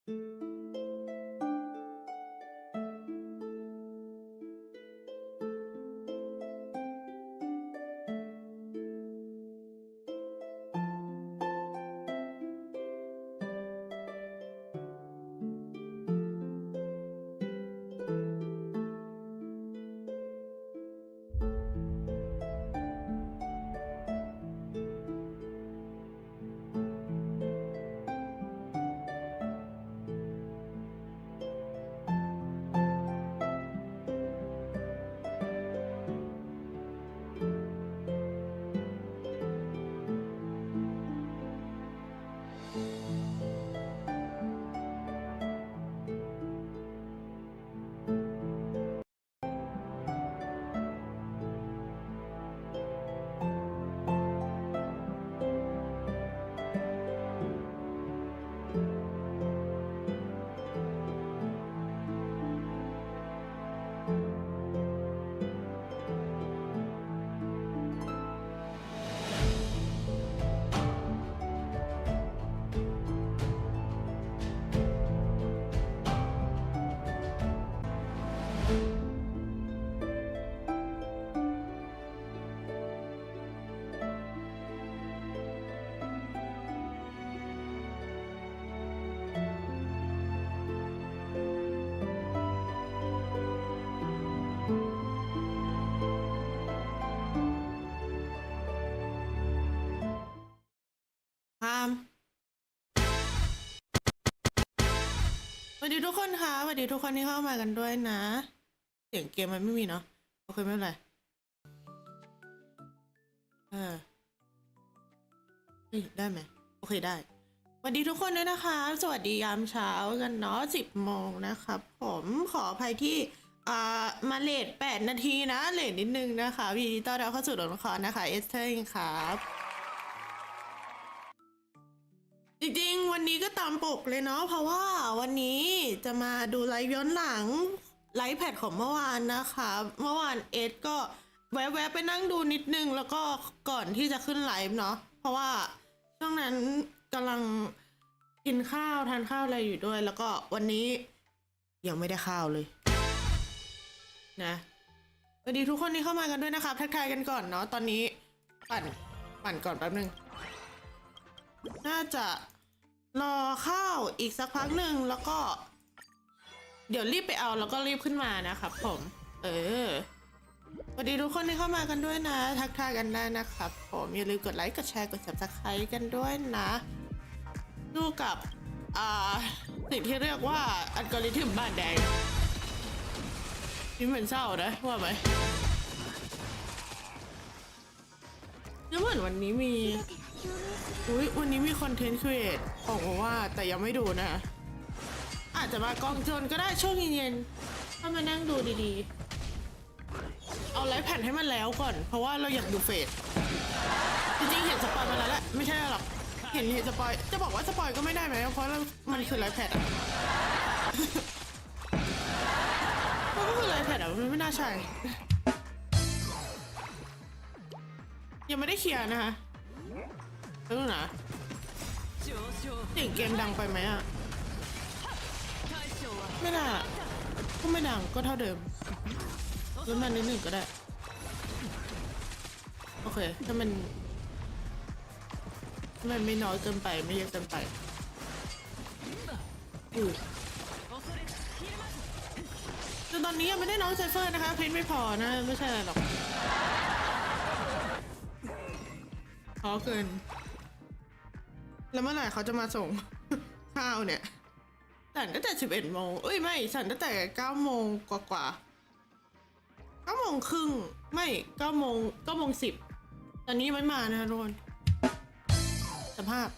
สวัสดีทุกคนค่ะสวัสดีทุกคนที่เข้ามากันด้วยนะเสียงเกมมันไม่มีเนาะโอเคไม่เป็นไรได้ไหมโอเคได้สวัสดีทุกคนด้วยนะคะสวัสดียามเช้ากันเนาะ10 โมงนะครับผมขออภัยที่มาเลท8 นาทีนะเลทนิดนึงนะคะยินดีต้อนรับเข้าสู่ละครนะคะเอสเตอร์ครับจริงๆวันนี้ก็ตามปกเลยเนาะเพราะว่าวันนี้จะมาดูไลฟ์ย้อนหลังไลฟ์แพทของเมื่อวานนะคะเมื่อวานเอสก็แวะไปนั่งดูนิดนึงแล้วก็ก่อนที่จะขึ้นไลฟ์เนาะเพราะว่าช่วงนั้นกำลังกินข้าวทานข้าวอะไรอยู่ด้วยแล้วก็วันนี้ยังไม่ได้ข้าวเลยนะสวัสดีทุกคนที่เข้ามากันด้วยนะครับทักทายกันก่อนเนาะตอนนี้ปั่นก่อนแป๊บนึงน่าจะรอข้าวอีกสักพักหนึ่งแล้วก็เดี๋ยวรีบไปเอาแล้วก็รีบขึ้นมานะครับผมสวัสดีทุกคนที่เข้ามากันด้วยนะทักทายกันได้นะครับผมอย่าลืมกดไลค์กดแชร์กด Subscribe กันด้วยนะดูกับสิ่งที่เรียกว่าอัลกอริทึมบ้านแดงนี่เหมือนเศร้านะว่าไหมนี่เหมือนวันนี้มีวันนี้มีคอนเทนต์ครีเอทออกมาว่าแต่ยังไม่ดูนะอาจจะมากองโจรก็ได้ช่วงเย็นๆถ้ามานั่งดูดีๆเอาไลฟ์แผ่นให้มันแล้วก่อนเพราะว่าเราอยากดูเฟซจริงๆเห็นสปอยมาแล้วแหละไม่ใช่หรอกเห็นสปอยจะบอกว่าสปอยก็ไม่ได้ไหมเพราะมันคือไลฟ์แพดมันก็คือไลฟ์แพดมันไม่น่าใช่ยังไม่ได้เคลียร์นะคะรู้นะเสียงเกมดังไปไหมอ่ะไม่น่าก็ไม่ดังก็เท่าเดิมลดมานิดหนึ่งก็ได้โอเคถ้ามันไม่น้อยเกินไปไม่เยอะเกินไปแต่ตอนนี้ยังไม่ได้น้องไซเฟอร์นะคะเพนไม่พอนะไม่ใช่อะไรหรอกพอเกินแล้วเมื่อไหร่เขาจะมาส่งข้าวเนี่ยสั่นตั้งแต่11 โมงไม่สั่นตั้งแต่9 โมงกว่า9 โมงครึ่งไม่9 โมง10ตอนนี้ไม่มานะคะทุกคนสภาพ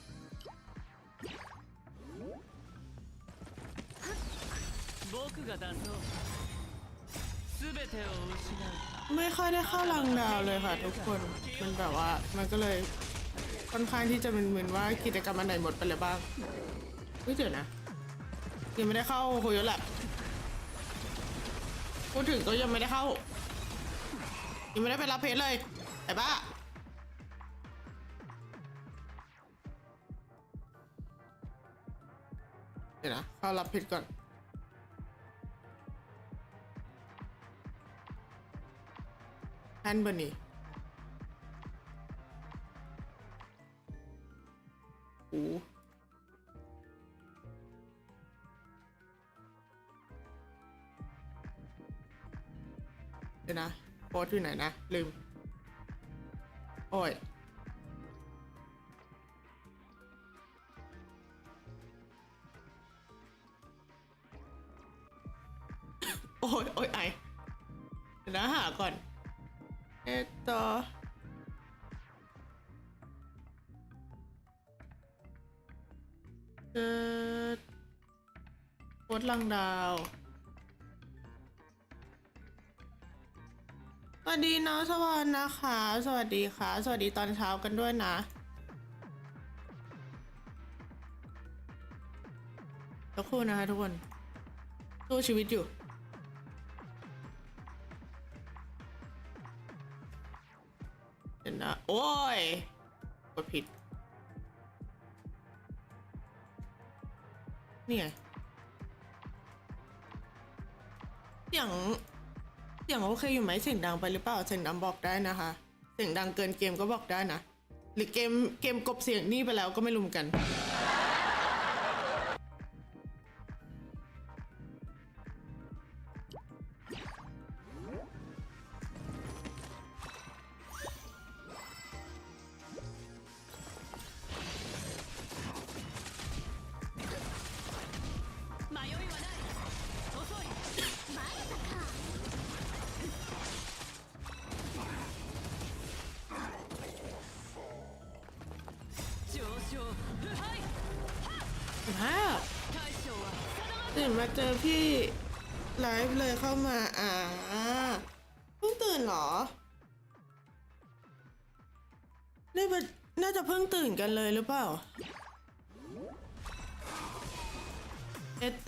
ไม่ค่อยได้เข้ารังดาวเลยค่ะทุกคนมันแบบว่ามันก็เลยค่อนข้างที่จะมึนๆว่ากิจกรรมอันไหนหมดไปเลยบ้างเดี๋ยวนะยังไม่ได้เข้าโฮโยแลบพูดถึงก็ยังไม่ได้เข้ายังไม่ได้ไปรับเพจเลยไอ้บ้า เดี๋ยวนะเข้ารับผิดก่อนแอนเบอร์นี่โอ้เดี๋ยวนะโพสต์อยู่ไหนนะลืมโอ้ยโอ้ยโอ้ยไอเดี๋ยวนะหาก่อนต่อโพสต์ลังดาวสวัสดีน้องสวรรค์นะคะสวัสดีค่ะสวัสดีตอนเช้ากันด้วยนะสักครู่นะคะทุกคนสู้ชีวิตอยู่เห็นนะโอ้ยกดผิดนี่ไงเสียงโอเคอยู่ไหมเสียงดังไปหรือเปล่าเสียงดังบอกได้นะคะเสียงดังเกินเกมก็บอกได้นะหรือเกมกบเสียงนี่ไปแล้วก็ไม่รู้กันตื่นมาเจอพี่ไลฟ์เลยเข้ามาเพิ่งตื่นเหรอน่าจะเพิ่งตื่นกันเลยหรือเปล่า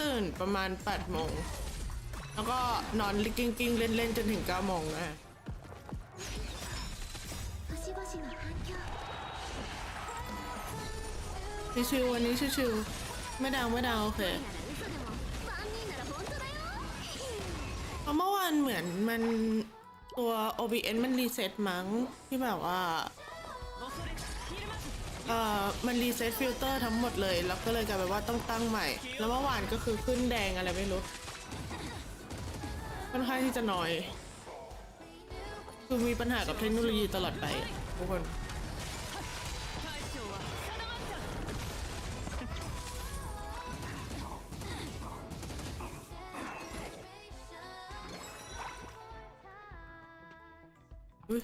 ตื่นประมาณ8 โมงแล้วก็นอนกิ้งเล่นจนถึง9 โมงนะชิววันนี้ชิวไม่ดังโอเคเพราะเมื่อวานเหมือนมันตัว OBS มันรีเซ็ตมั้งที่แบบว่ามันรีเซ็ตฟิลเตอร์ทั้งหมดเลยแล้วก็เลยกลายเป็นว่าต้องตั้งใหม่แล้วเมื่อวานก็คือขึ้นแดงอะไรไม่รู้ค่อนข้างที่จะน้อยคือมีปัญหากับเทคโนโลยีตลอดไปทุกคนอุ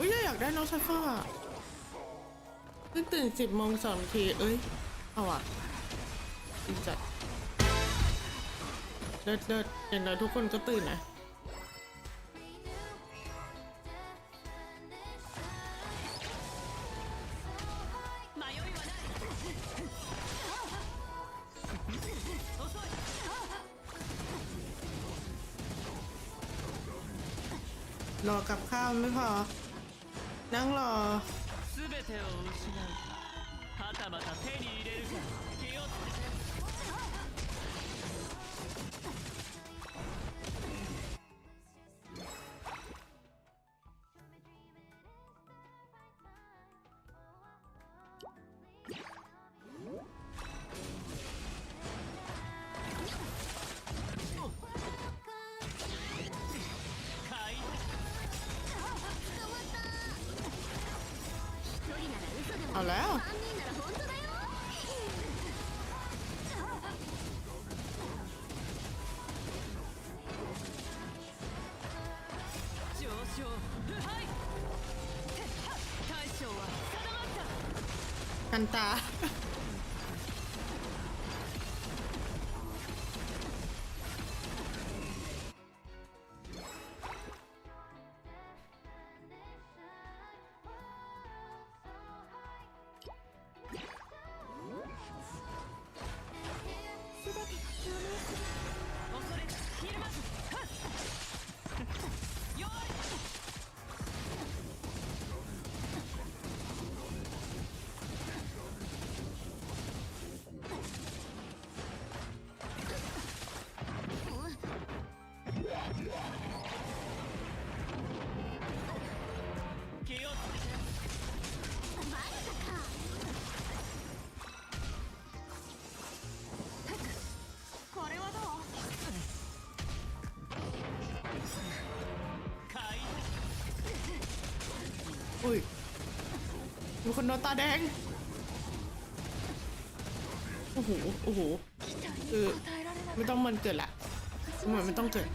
้ยอยากได้น้องไซเฟอร์อ่ะเพิ่งตื่น10 โมง2 นาทีเอาอ่ะจริงจัดเลิศอย่างน้อยทุกคนก็ตื่นนะรอกับข้าวไม่พอนั่งรอเอาแล้วคันตา อุ้ยมีคนโดนตาแดงโอ้โหโอ้โหคือไม่ต้องมันเกิดละเหมือนไม่ต้องเกิด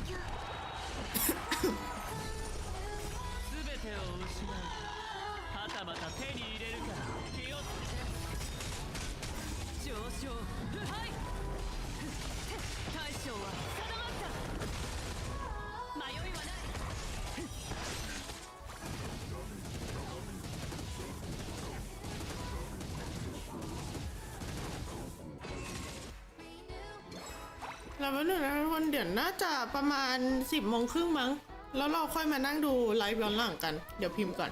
แล้ววันหนึ่งนะทุกคนเดี๋ยวน่าจะประมาณ10:30มั้งแล้วเราค่อยมานั่งดูไลฟ์ย้อนหลังกันเดี๋ยวพิมพ์ก่อน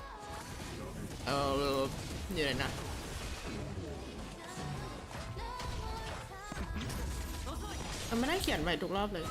นี่เลยนะมันไม่ได้เขียนไว้ทุกรอบเลย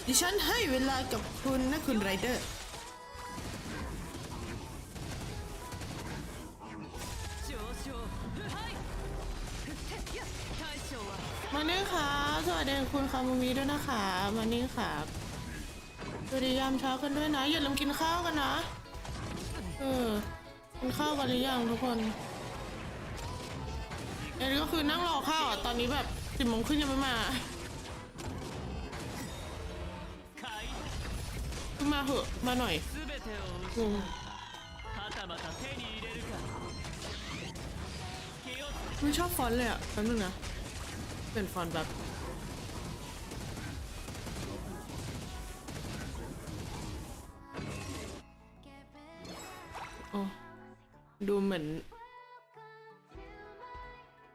ดิฉันให้เวลากับคุณนะคุณไรเดอร์มานี่ค่ะสวัสดีคุณคามูมิด้วยนะคะมานี่ค่ะสวัสดียามเช้ากันด้วยนะอย่าลืมกินข้าวกันนะกินข้าวกันหรือยังทุกคนอันนี้ก็คือนั่งรอข้าวตอนนี้แบบ10:30ยังไม่มามาเหอะมาหน่อยไม่ชอบฟอนต์เลยอ่ะแป๊บนึงนะเป็นฟอนต์แบบโอ้ดูเหมือน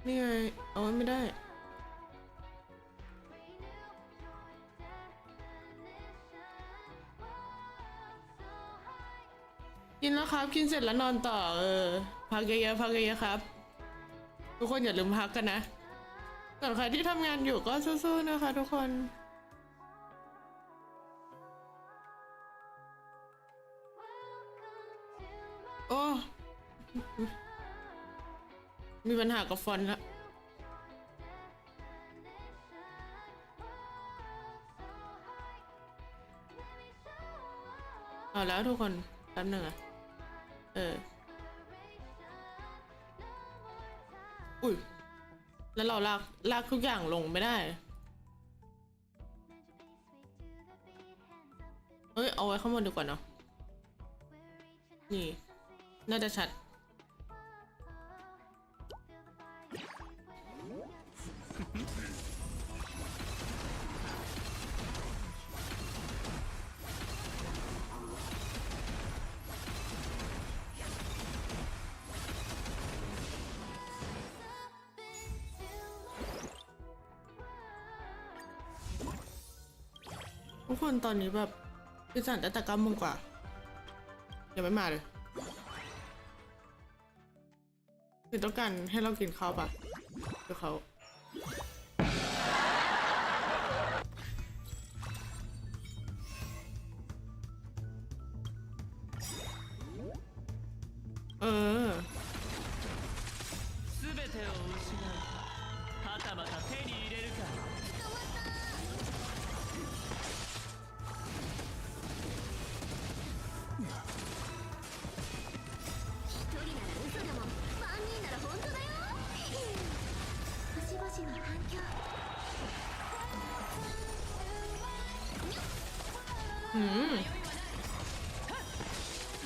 นี่ไงเอาไว้ไม่ได้กินแล้วครับกินเสร็จแล้วนอนต่อพักเยอะๆพักเยอะๆครับทุกคนอย่าลืมพักกันนะส่วนใครที่ทำงานอยู่ก็สู้ๆนะคะทุกคนโอ้มีปัญหากับฟอนต์ละเอาแล้วทุกคนแป๊บนึงอ่ะอุ้ยแล้วเราลากทุกอย่างลงไม่ได้เอาไว้ข้างบนดีกว่าเนาะนี่น่าจะชัดทุกคนตอนนี้แบบคือสั่นแต่9 โมงกว่ายังไม่มาเลยคือต้องการให้เรากินข้าวปะคือเขา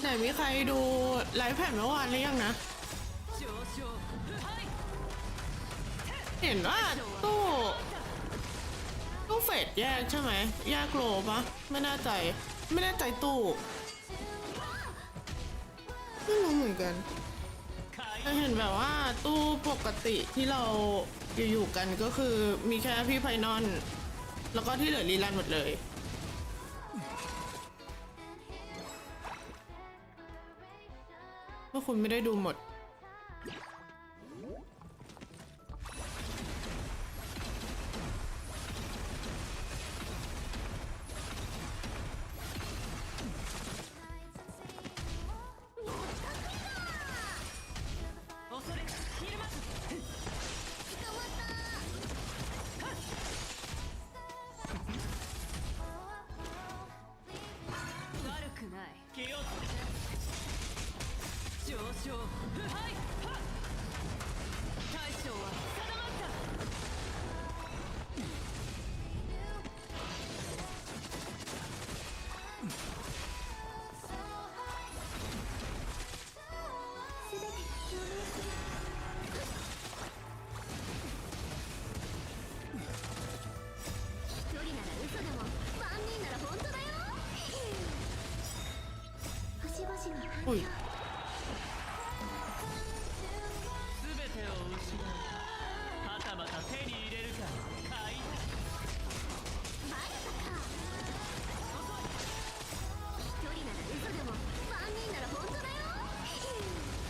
ไหนมีใครดูไลฟ์แผ่นเมื่อวานหรือยังนะเห็นว่าตู้เฟดแยกใช่ไหมแยกโลปะไม่แน่ใจตู้ไม่รู้เหมือนกันแต่เห็นแบบว่าตู้ปกติที่เราอยู่กันก็คือมีแค่พี่ไพนอนแล้วก็ที่เหลือรีรันหมดเลยว่าคุณไม่ได้ดูหมด อุ้ย全てを失うはたまた手に入れるか買いバレたか一人なら嘘でも万人なら本当だよ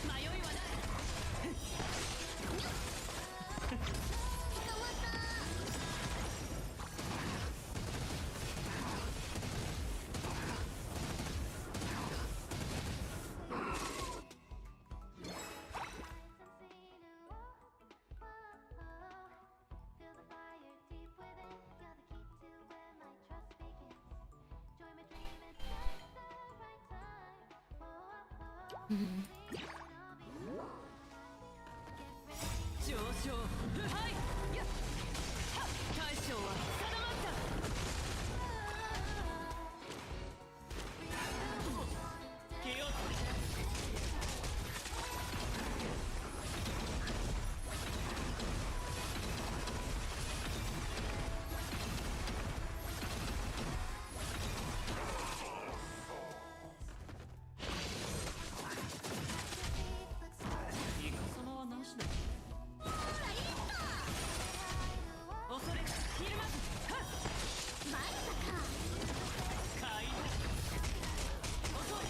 迷いはない捕まった上昇腐敗やっ大将は定まった気をつけてイカ様はなしだほらいった恐れひるまずはっバレたか買い遅い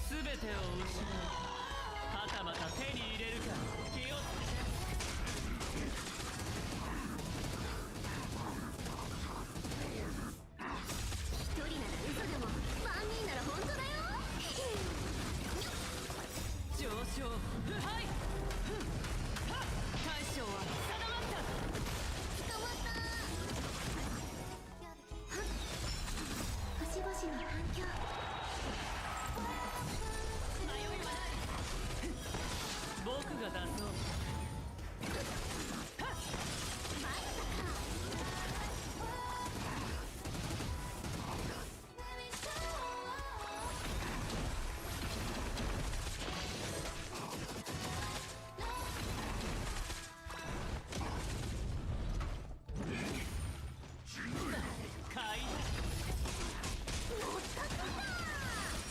全てを失うはたまた手に入れるか気をつけて一人なら嘘でも万人なら本当だよ上昇腐敗ふんはっ大将は定まった捕まったはっ星々の反響迷いはない僕が出そうはっバレたか買い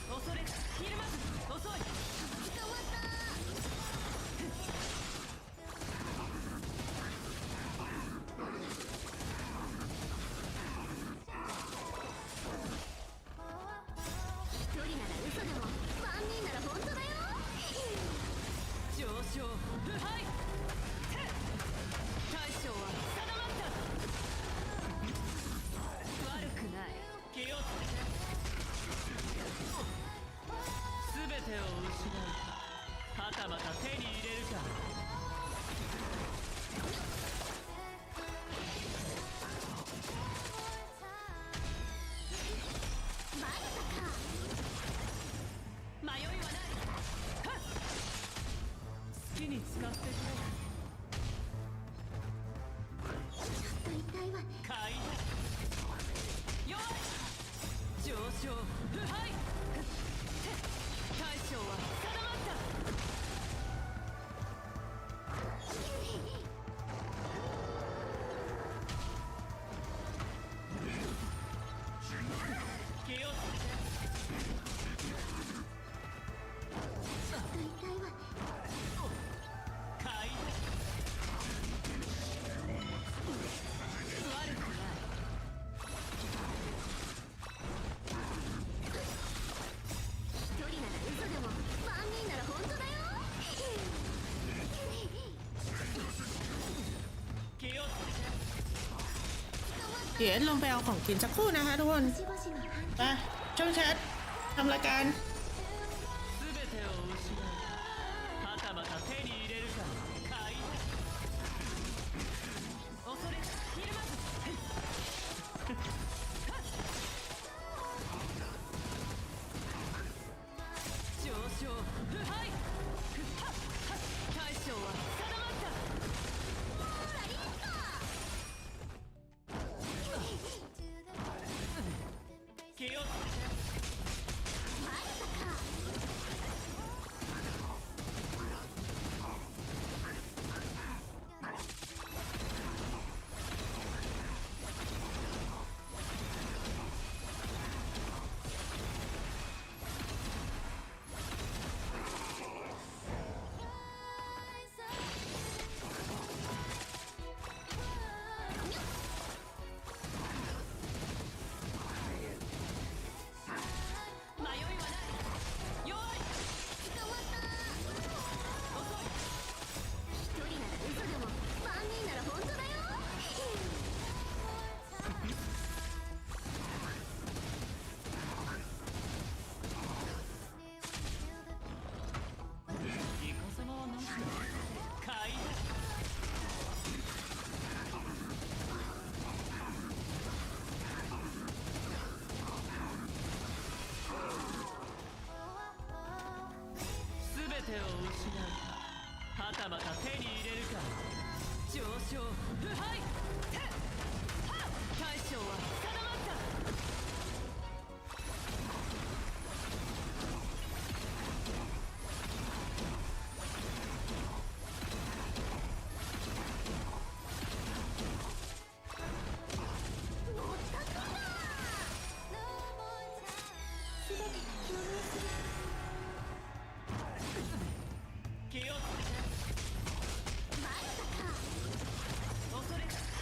恐れひるまず遅い捕まった一人なら嘘でも万人なら本当だよ上昇腐敗大将は定まった悪くない気をつけて全てを失うはたまた手に入れるかバレたか迷いはないはっ好きに使ってくれちょっと痛いわね買い弱い上昇腐敗大将は定まった気をつけてちょっと痛いわね買い悪くないเดี๋ยวลงไปเอาของกินสักครู่นะคะทุกคน しばしの反 ไปช่องแชททำรายการ 全てを失いはたまた手に入れるか買い恐れひるまず上昇腐敗大将は定まった気をつけて迷いはない弱い捕まった遅い一人なら嘘でも万人なら本当だよイカ様は何だ買い全てを失うはたまた手に入れるか上昇腐敗大将は定まった気をつけて恐れひ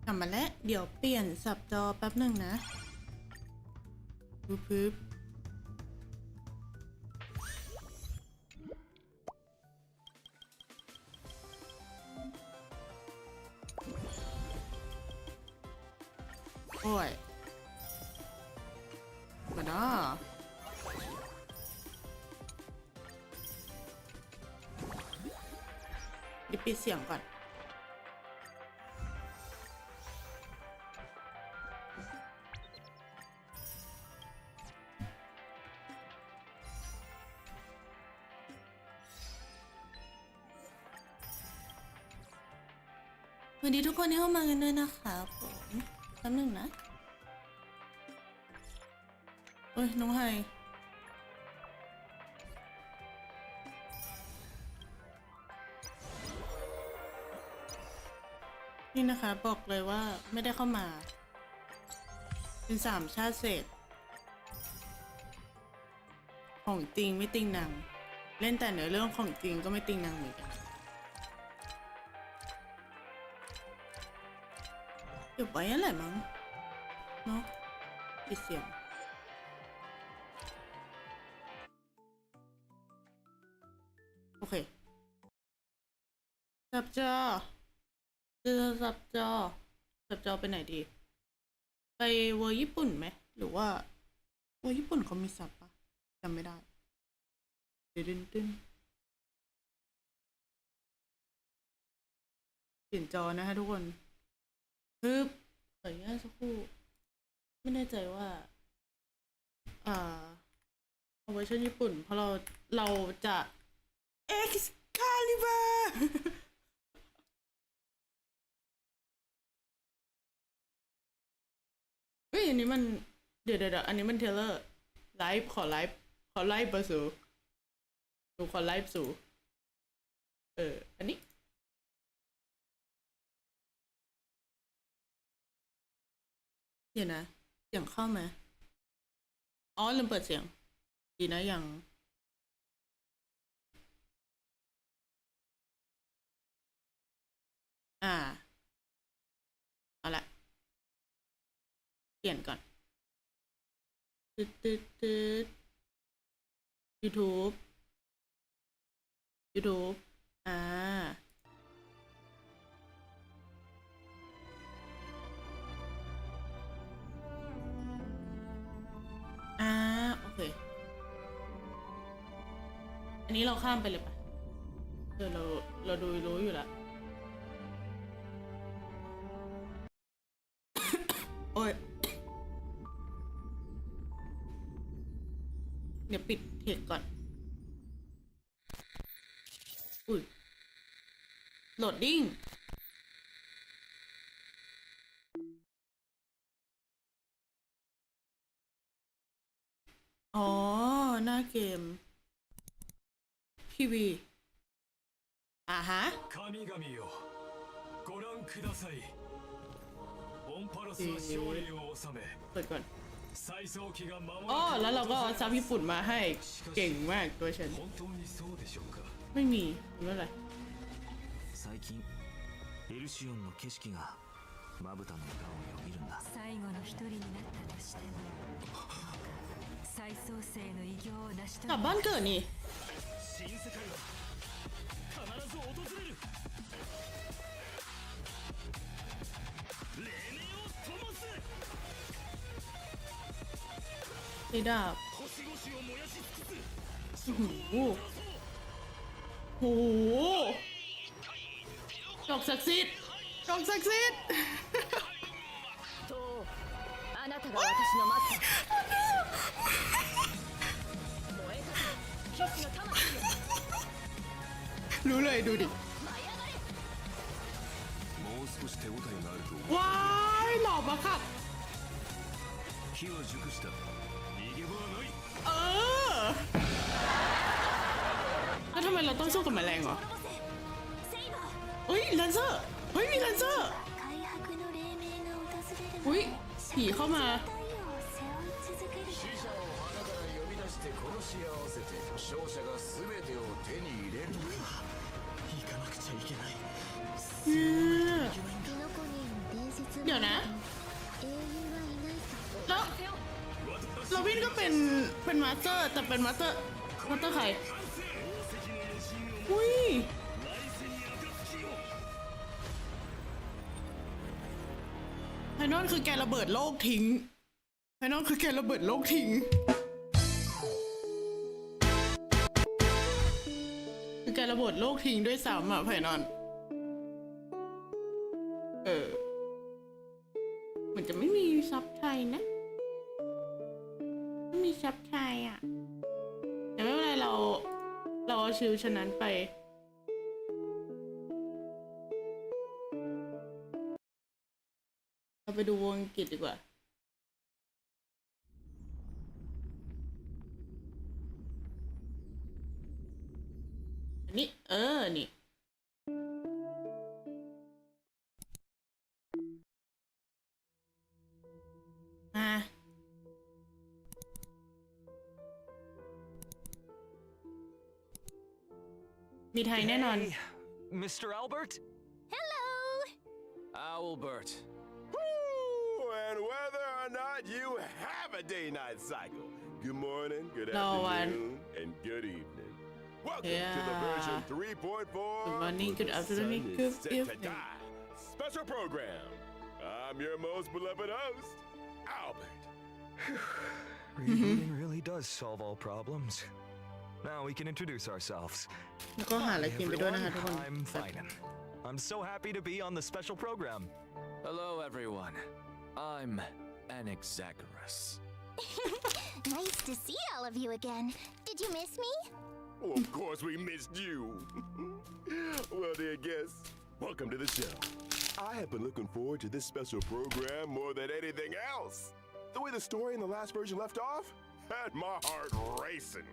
กลับมาแล้วเดี๋ยวเปลี่ยนสับจอแป๊บหนึ่งนะปึ๊บโอ้ยมาด้าเดี๋ยวปิดเสียงก่อนสวัสดีทุกคนที่เข้ามากันด้วยนะคะผมแป๊บหนึ่งนะเอ้ยน้องไฮนี่นะคะบอกเลยว่าไม่ได้เข้ามาเป็น3 ชาติเศษของจริงไม่ติงนางเล่นแต่เนื้อเรื่องของจริงก็ไม่ติงนางเหมือนกันเดี๋ยวไปนั่นแหละมั้งเนาะปิดเสียงโอเคสับจอสับจอไปไหนดีไปเวอร์ญี่ปุ่นไหมหรือว่าเวอร์ญี่ปุ่นเขามีสับปะจำไม่ได้ตึ้นเปลี่ยนจอนะคะทุกคนคือขออนุญาตสักครู่ไม่แน่ใจว่าเอาเวอร์ชันญี่ปุ่นเพราะเราจะ Excalibur เฮ้ยอันนี้มันเดี๋ยวอันนี้มันเทเลอร์ไลฟ์ขอไลฟ์มาสู่ดูขอไลฟ์สู่อันนี้เดี๋ยวนะเสียงเข้าไหมอ๋อลืมเปิดเสียงดีนะยังเอาละเปลี่ยนก่อนYouTube โอเคอันนี้เราข้ามไปเลยปะเราดูรู้อยู่แล้วโอ้ยเดี๋ยวปิดเทคก่อนอุ้ยโหลดดิ้งอ๋อหน้าเกมทีวีฮะ神々よご覧くださいオンパロスは勝利を収めเปิดก่อน最早期が守อ๋อแล้วเราก็เอาซับญี่ปุ่นมาให้เก่งมากตัวฉัน本当にそうでしょうかไม่มีไม่เป็นไร最近エルシオンの景色がまぶたの裏をよぎるんだ最後の一人になったとしても再創生の偉業を成し遂げกลับบ้านเกิดนี่新世界は必ず訪れる黎明を灯すไอ้ดาบ星々を燃やし尽くすโหดอกศักดิ์สิทธิ์とあなたが私の待つ燃えた一つの魂よรู้เลยดูดิもう少し手応えがあると思うว้ายหล่อมากครับ火は熟した逃げ場はないแล้วทำไมเราต้องสู้กับแมลงเหรอเฮ้ยแลนเซอร์เฮ้ยมีแลนเซอร์อุ้ยผีเข้ามา死者を花から呼び出して殺し合わせて勝者が全てを手に入れる行かなくちゃいけないキノコ人伝説เดี๋ยวนะแล้วโรบินก็เป็นมาสเตอร์แต่เป็นมาสเตอร์ใครอุ้ยไฮนอนคือแกระเบิดโลกทิ้งคือแกระเบิดโลกทิ้งด้วยซ้ำอ่ะไฮนอนเหมือนจะไม่มีซับไทยนะไม่มีซับไทยอ่ะแต่ไม่เป็นไรเราเอาชิวฉะนั้นไปเราไปดูวงอังกฤษดีกว่าอันนี้นี่มีไทยแน่นอน Hey, Mr. Albert? Albert. And whether or not you have a day-night cycle. Good morning, good afternoon, and good evening. Welcome to the version 3.4. Good morning, good afternoon, good evening. Special program. I'm your most beloved host, Albert. Rebooting really does solve all problems. Now we can introduce ourselves. แล้วก็หาอะไรกินไปด้วยนะคะทุกคน I'm Finan. I'm so happy to be on the special program. Hello, everyone. I'm Estxr. Nice to see all of you again. Did you miss me? Oh, of course we missed you. Well, dear guests, welcome to the show. I have been looking forward to this special program more than anything else. The way the story in the last version left off had my heart racing.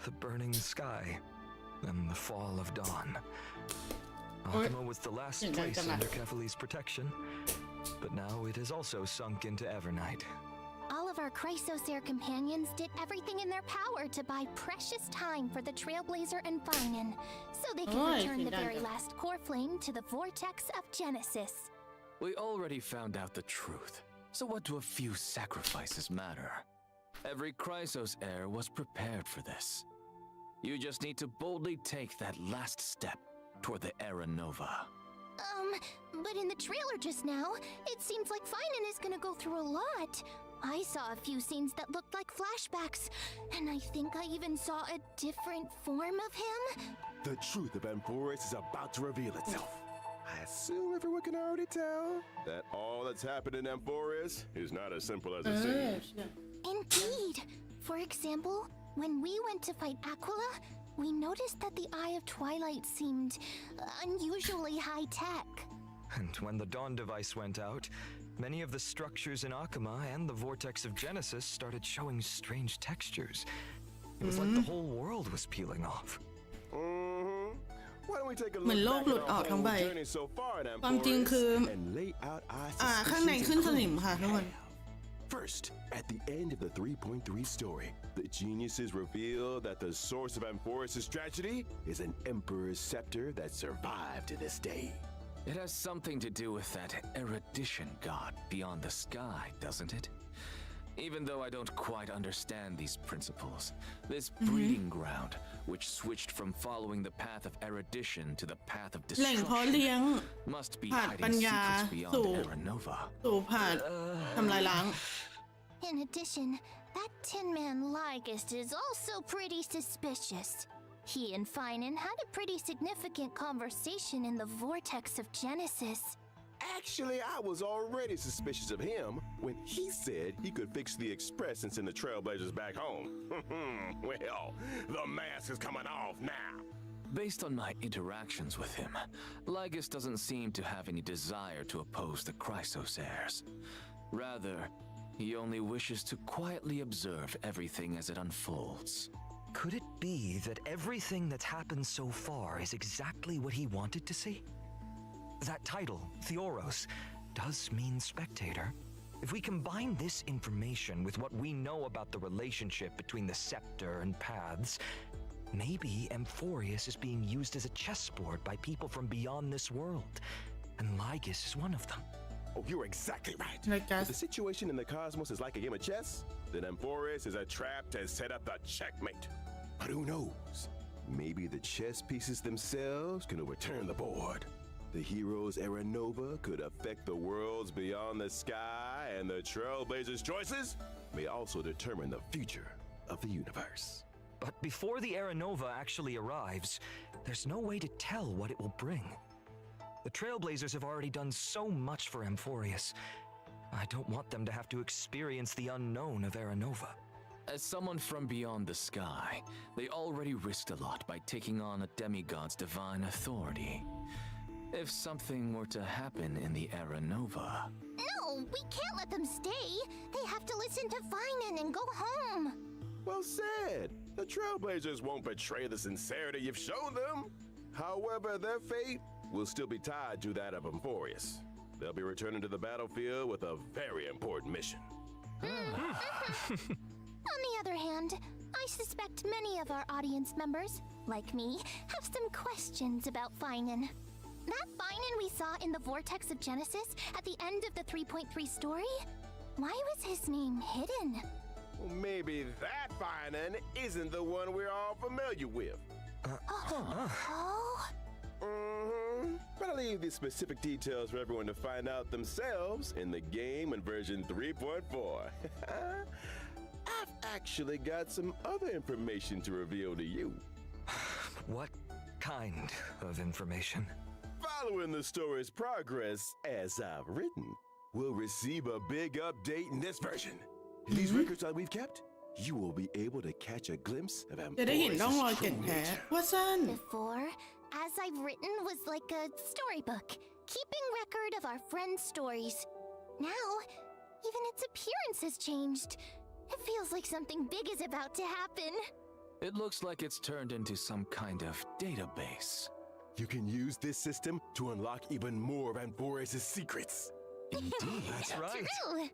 The burning sky and the fall of dawn. Akuma was the last place under Kefali's protection, but now it has also sunk into Evernight. All of our Chrysosaur companions did everything in their power to buy precious time for the Trailblazer and Finan, so they could return the very last core flame to the vortex of Genesis. We already found out the truth, so what do a few sacrifices matter? Every Chrysos heir was prepared for this. You just need to boldly take that last step toward the Era Nova. But in the trailer just now, it seems like Finan is gonna go through a lot. I saw a few scenes that looked like flashbacks, and I think I even saw a different form of him. The truth of Amphoris is about to reveal itself. I assume everyone can already tell that all that's happened in Amphoris is not as simple as it seems. Indeed. For example, when we went to fight Aquila, we noticed that the Eye of Twilight seemed unusually high-tech. And when the Dawn device went out, many of the structures in Akuma and the Vortex of Genesis started showing strange textures. It was like the whole world was peeling off. Why don't we take a เหมือน look โลก back หลุด at ออก our ทั้งใบ whole journey so far in ความจริงคือ Amphoris and lay out our ข้างใน suspicions ขึ้น and สนิม clues. ค่ะทุกคน First, at the end of the 3.3 story, the geniuses reveal that the source of Amphoris' tragedy is an Emperor's scepter that survived to this day. It has something to do with that erudition god beyond the sky, doesn't it? Even though I don't quite understand these principles, this breeding ground, which switched from following the path of erudition to the path of แหล่งเพาะเลี้ยง destruction, must be ผ่านปัญ hiding ญา secrets beyond สู่ Era Nova. ผ่านทำลายล้าง In addition, that Tin Man Lygist is also pretty suspicious. He and Finan had a pretty significant conversation in the vortex of Genesis. Actually, I was already suspicious of him when he said he could fix the Express and send the Trailblazers back home. Well, the mask is coming off now. Based on my interactions with him, Lygus doesn't seem to have any desire to oppose the Chrysos heirs. Rather, he only wishes to quietly observe everything as it unfolds. Could it be that everything that's happened so far is exactly what he wanted to see? That title, Theoros, does mean spectator. If we combine this information with what we know about the relationship between the scepter and paths, maybe Amphoris is being used as a chessboard by people from beyond this world. and Lygus is one of them. Oh, you're exactly right. Like If us. the situation in the cosmos is like a game of chess, then Amphoris is a trap to set up the checkmate. But who knows? Maybe the chess pieces themselves can overturn the board. The hero's era nova could affect the worlds beyond the sky, and the Trailblazers' choices may also determine the future of the universe. But before the Era Nova actually arrives, there's no way to tell what it will bring. The Trailblazers have already done so much for Amphorius. I don't want them to have to experience the unknown of Era Nova. As someone from beyond the sky, they already risked a lot by taking on a demigod's divine authority. If something were to happen in the Era Nova... No, we can't let them stay. They have to listen to Finan and go home. Well said. The Trailblazers won't betray the sincerity you've shown them. However, their fate will still be tied to that of Amphorius. They'll be returning to the battlefield with a very important mission. On the other hand, I suspect many of our audience members, like me, have some questions about Finan. That Finan we saw in the Vortex of Genesis at the end of the 3.3 story? Why was his name hidden? Well, maybe that Finan isn't the one we're all familiar with. Oh? But I'll leave the specific details for everyone to find out themselves in the game in version 3.4. I've actually got some other information to reveal to you. What kind of information? Following the story's progress, as I've written, we'll receive a big update in this version. In these records that we've kept, you will be able to catch a glimpse of จะได้เห็น Amphorius' ร่องรอย true เก็ดแผล nature. ว่าสั้น Before, as I've written was like a storybook, keeping record of our friends' stories. Now, even its appearance has changed. It feels like something big is about to happen. It looks like it's turned into some kind of database. You can use this system to unlock even more of Amphorius' secrets. Indeed. That's right. True.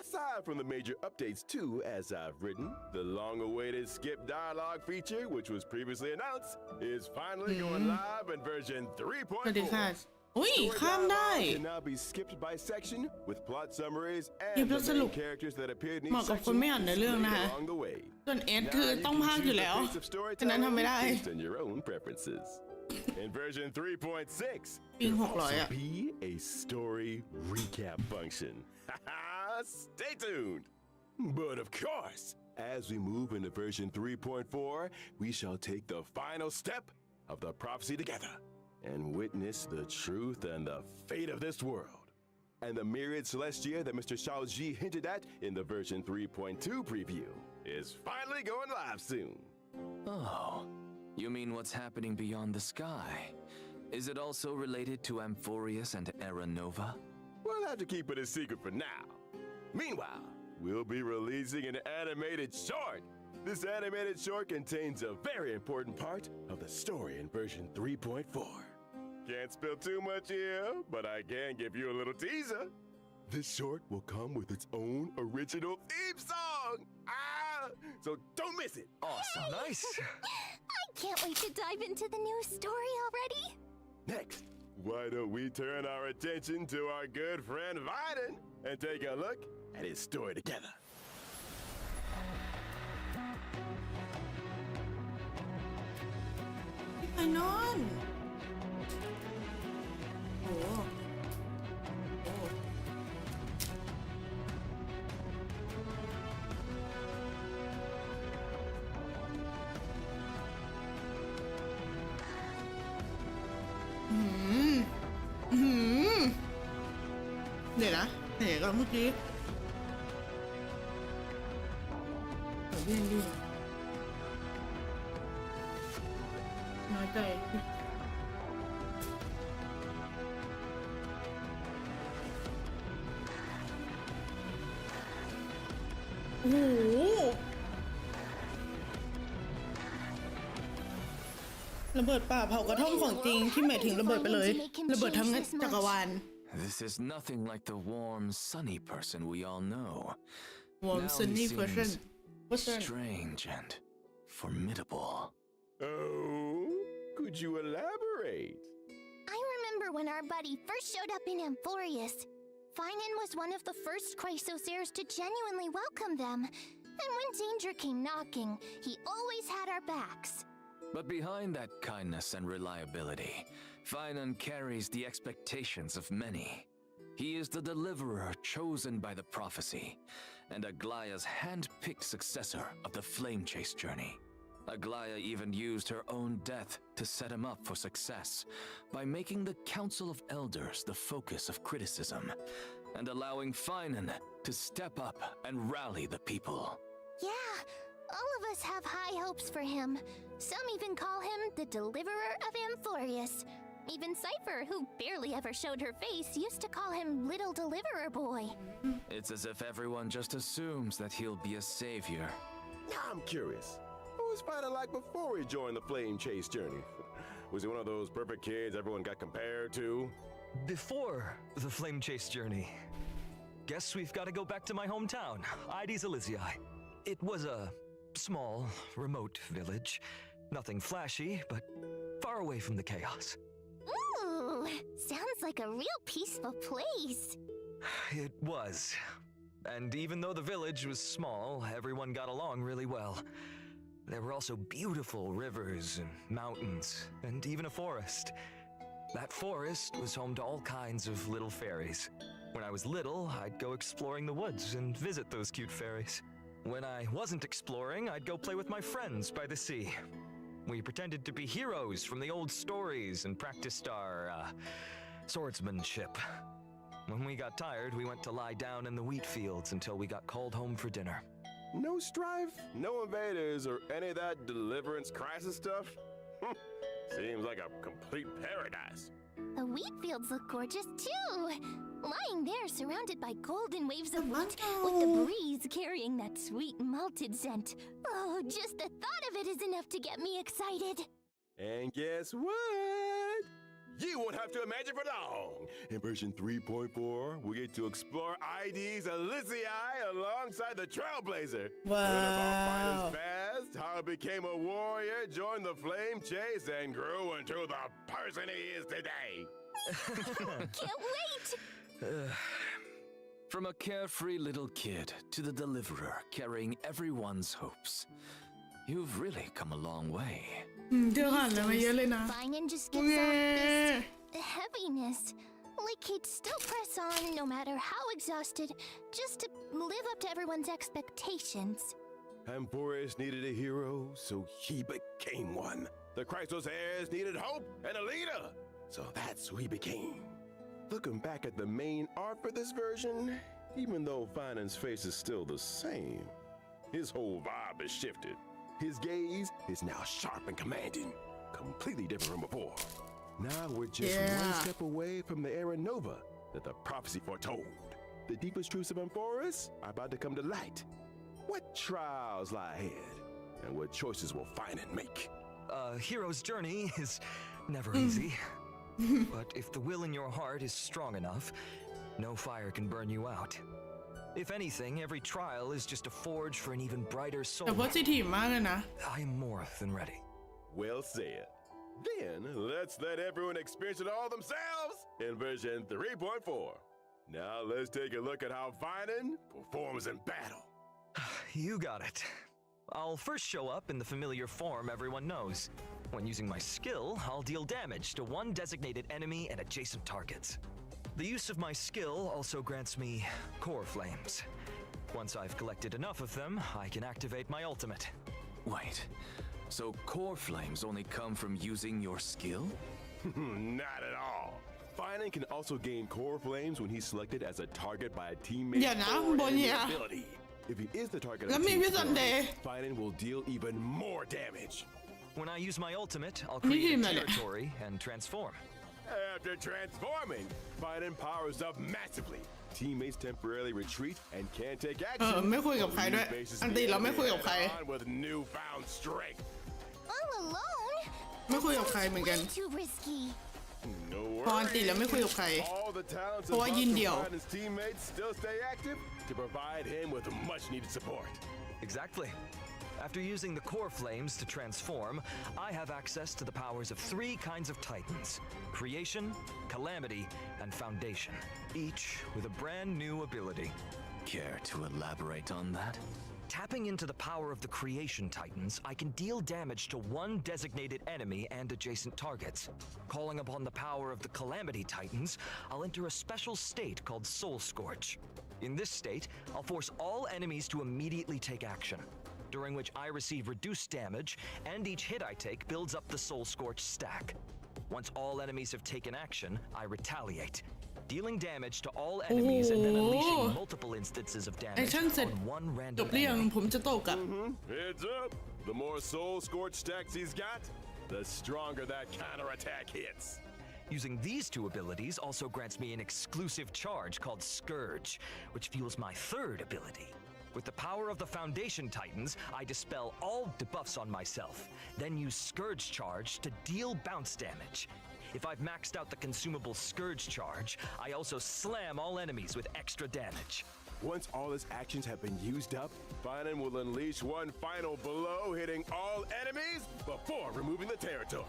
Aside from the major updates too, as I've written, the long-awaited skip dialogue feature, which was previously announced, is finally going live in version 3.4. สวัสดีค่ะ อุ้ย Story ข้ามได้ dialogue can now be skipped by section with plot summaries คลิป and แล้ว the สรุป main characters that appeared in เหมาะ each กับคน section ไม่อ่านในเรื่องนะคะ displayed along the way. ส่วนเอส Now คือ you ต้อง can พากย์ choose อยู่ the แล้ว pace of ฉะนั้น storytelling ทำไม่ได้ based on your own preferences. In version 3.6, ปิง there'll 600 also อ่ะ be a story recap function. Stay tuned. But of course, as we move into version 3.4, we shall take the final step of the prophecy together and witness the truth and the fate of this world. And the myriad celestia that Mr. Shaoji hinted at in the version 3.2 preview is finally going live soon. Oh, you mean what's happening beyond the sky? Is it also related to Amphorius and Era Nova? We'll have to keep it a secret for now. Meanwhile, we'll be releasing an animated short. This animated short contains a very important part of the story in version 3.4. Can't spill too much here, but I can give you a little teaser. This short will come with its own original theme song. So don't miss it. Awesome. Nice. I can't wait to dive into the new story already. Next, why don't we turn our attention to our good friend Viden and take a look at his story together. ไปนอนโอ้โหโอ้โหเดี๋ยวนะไหนก่อนเมื่อกี้โอ้ยยังดีน้อยใจโอ้โหระเบิดป่าเผากระท่อมของจริงที่หมายถึงระเบิดไปเลยระเบิดทั้งจักรวาล This is nothing like the warm, sunny person we all know. warm Now he sunny seems person what's that strange and formidable. Oh, could you elaborate? I remember when our buddy first showed up in Amphorius. Finan was one of the first Chrysosairs to genuinely welcome them. And when danger came knocking, he always had our backs. But behind that kindness and reliability, Finan carries the expectations of many. He is the deliverer chosen by the prophecy, and Aglaya's hand-picked successor of the flame chase journey. Aglaya even used her own death to set him up for success by making the Council of Elders the focus of criticism and allowing Finan to step up and rally the people. Yeah, all of us have high hopes for him. Some even call him the Deliverer of Amphorius. Even Cypher, who barely ever showed her face, used to call him Little Deliverer Boy. It's as if everyone just assumes that he'll be a savior. Now I'm curious. What was Finan like before he joined the flame chase journey? Was he one of those perfect kids everyone got compared to? Before the flame chase journey, guess we've got to go back to my hometown, Ides Elysiae. It was a small, remote village. Nothing flashy, but far away from the chaos. Ooh, sounds like a real peaceful place. It was. And even though the village was small, everyone got along really well. There were also beautiful rivers and mountains, and even a forest. That forest was home to all kinds of little fairies. When I was little, I'd go exploring the woods and visit those cute fairies. When I wasn't exploring, I'd go play with my friends by the sea. We pretended to be heroes from the old stories and practiced our swordsmanship. When we got tired, we went to lie down in the wheat fields until we got called home for dinner. No strife, no invaders, or any of that deliverance crisis stuff? Seems like a complete paradise. The wheat fields look gorgeous too. Lying there surrounded by golden waves of wheat, with the breeze carrying that sweet malted scent. Oh, just the thought of it is enough to get me excited. And guess what? You won't have to imagine for long. In version 3.4, we get to explore Ides Elysiae alongside the Trailblazer. Wow. Learn about Finan's past, how he became a warrior, joined the flame chase, and grew into the person he is today. Can't wait! From a carefree little kid to the deliverer carrying everyone's hopes, you've really come a long way. เธอผ่านอะไรมาเยอะเลยนะ Finan just gives off this heaviness. Like he'd still press on no matter how exhausted, just to live up to everyone's expectations. Amphorius needed a hero, so he became one. The Chrysosairs needed hope and a leader, so that's who he became. Looking back at the main art for this version, even though Finan's face is still the same, his whole vibe has shifted. His gaze is now sharp and commanding, completely different from before. Now we're just one step away from the era nova that the prophecy foretold. The deepest truths of Amphorius are about to come to light. What trials lie ahead, and what choices will Finan make? A hero's journey is never easy. But if the will in your heart is strong enough, no fire can burn you out. If anything, every trial is just a forge for an even brighter แต่ soul. โพสิทีฟมากเลยนะ I am more than ready. Well said. Then let's let everyone experience it all themselves in version 3.4. Now let's take a look at how Finan performs in battle. You got it. I'll first show up in the familiar form everyone knows. When using my skill, I'll deal damage to one designated enemy and adjacent targets. The use of my skill also grants me core flames. Once I've collected enough of them, I can activate my ultimate. Wait, so core flames only come from using your skill? Not at all. Finan can also gain core flames when he's selected as a target by a teammate เดี๋ยวนะ or บน enemy เนี่ย ability. If he is the target of แล้ว a มี team พี่ซันเดย์ Finan will deal even more damage. When I use my ultimate, I'll นี่ทีม create ไหน a เนี่ย territory and transform. After transforming, Finan powers up massively. Teammates temporarily retreat and can't take เออ action. ไม่คุยกับใครด้วย Leave bases อันตีเราไม่คุยกับใคร head on with newfound strength. All alone? ไม่คุยกับใครเหมือนกัน Way too risky. No พออันตีแล้วไม่คุยกับใคร All the talents เพราะว่ายินเดี่ยว of Finan's teammates still stay active to provide him with much needed support. Exactly. After using the core flames to transform, I have access to the powers of 3 kinds of titans: creation, calamity, and foundation, each with a brand new ability. Care to elaborate on that? Tapping into the power of the creation titans, I can deal damage to one designated enemy and adjacent targets. Calling upon the power of the calamity titans, I'll enter a special state called Soul Scorch. In this state, I'll force all enemies to immediately take action, during which I receive reduced damage, and each hit I take builds up the Soul Scorch stack. Once all enemies have taken action, I retaliate, dealing damage to all enemies and then unleashing multiple instances of damage on one จ random บหรือยัง enemy. ผมจะตกอ่ะ Heads up! The more Soul Scorch stacks he's got, the stronger that counterattack hits. Using these 2 abilities also grants me an exclusive charge called Scourge, which fuels my 3rd ability. With the power of the Foundation Titans, I dispel all debuffs on myself, then use Scourge Charge to deal bounce damage. If I've maxed out the consumable Scourge Charge, I also slam all enemies with extra damage. Once all his actions have been used up, Finan will unleash one final blow, hitting all enemies before removing the territory.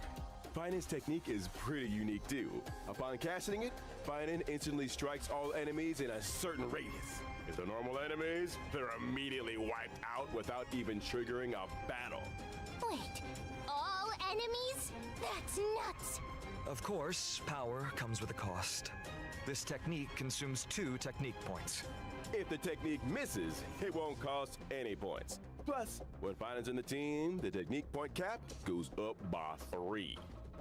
Finan's technique is pretty unique too. Upon casting it, Finan instantly strikes all enemies in a certain radius. If they're normal enemies, they're immediately wiped out without even triggering a battle. Wait, all enemies? That's nuts! Of course, power comes with a cost. This technique consumes 2 technique points. If the technique misses, it won't cost any points. Plus, when Finan's in the team, the technique point cap goes up by 3.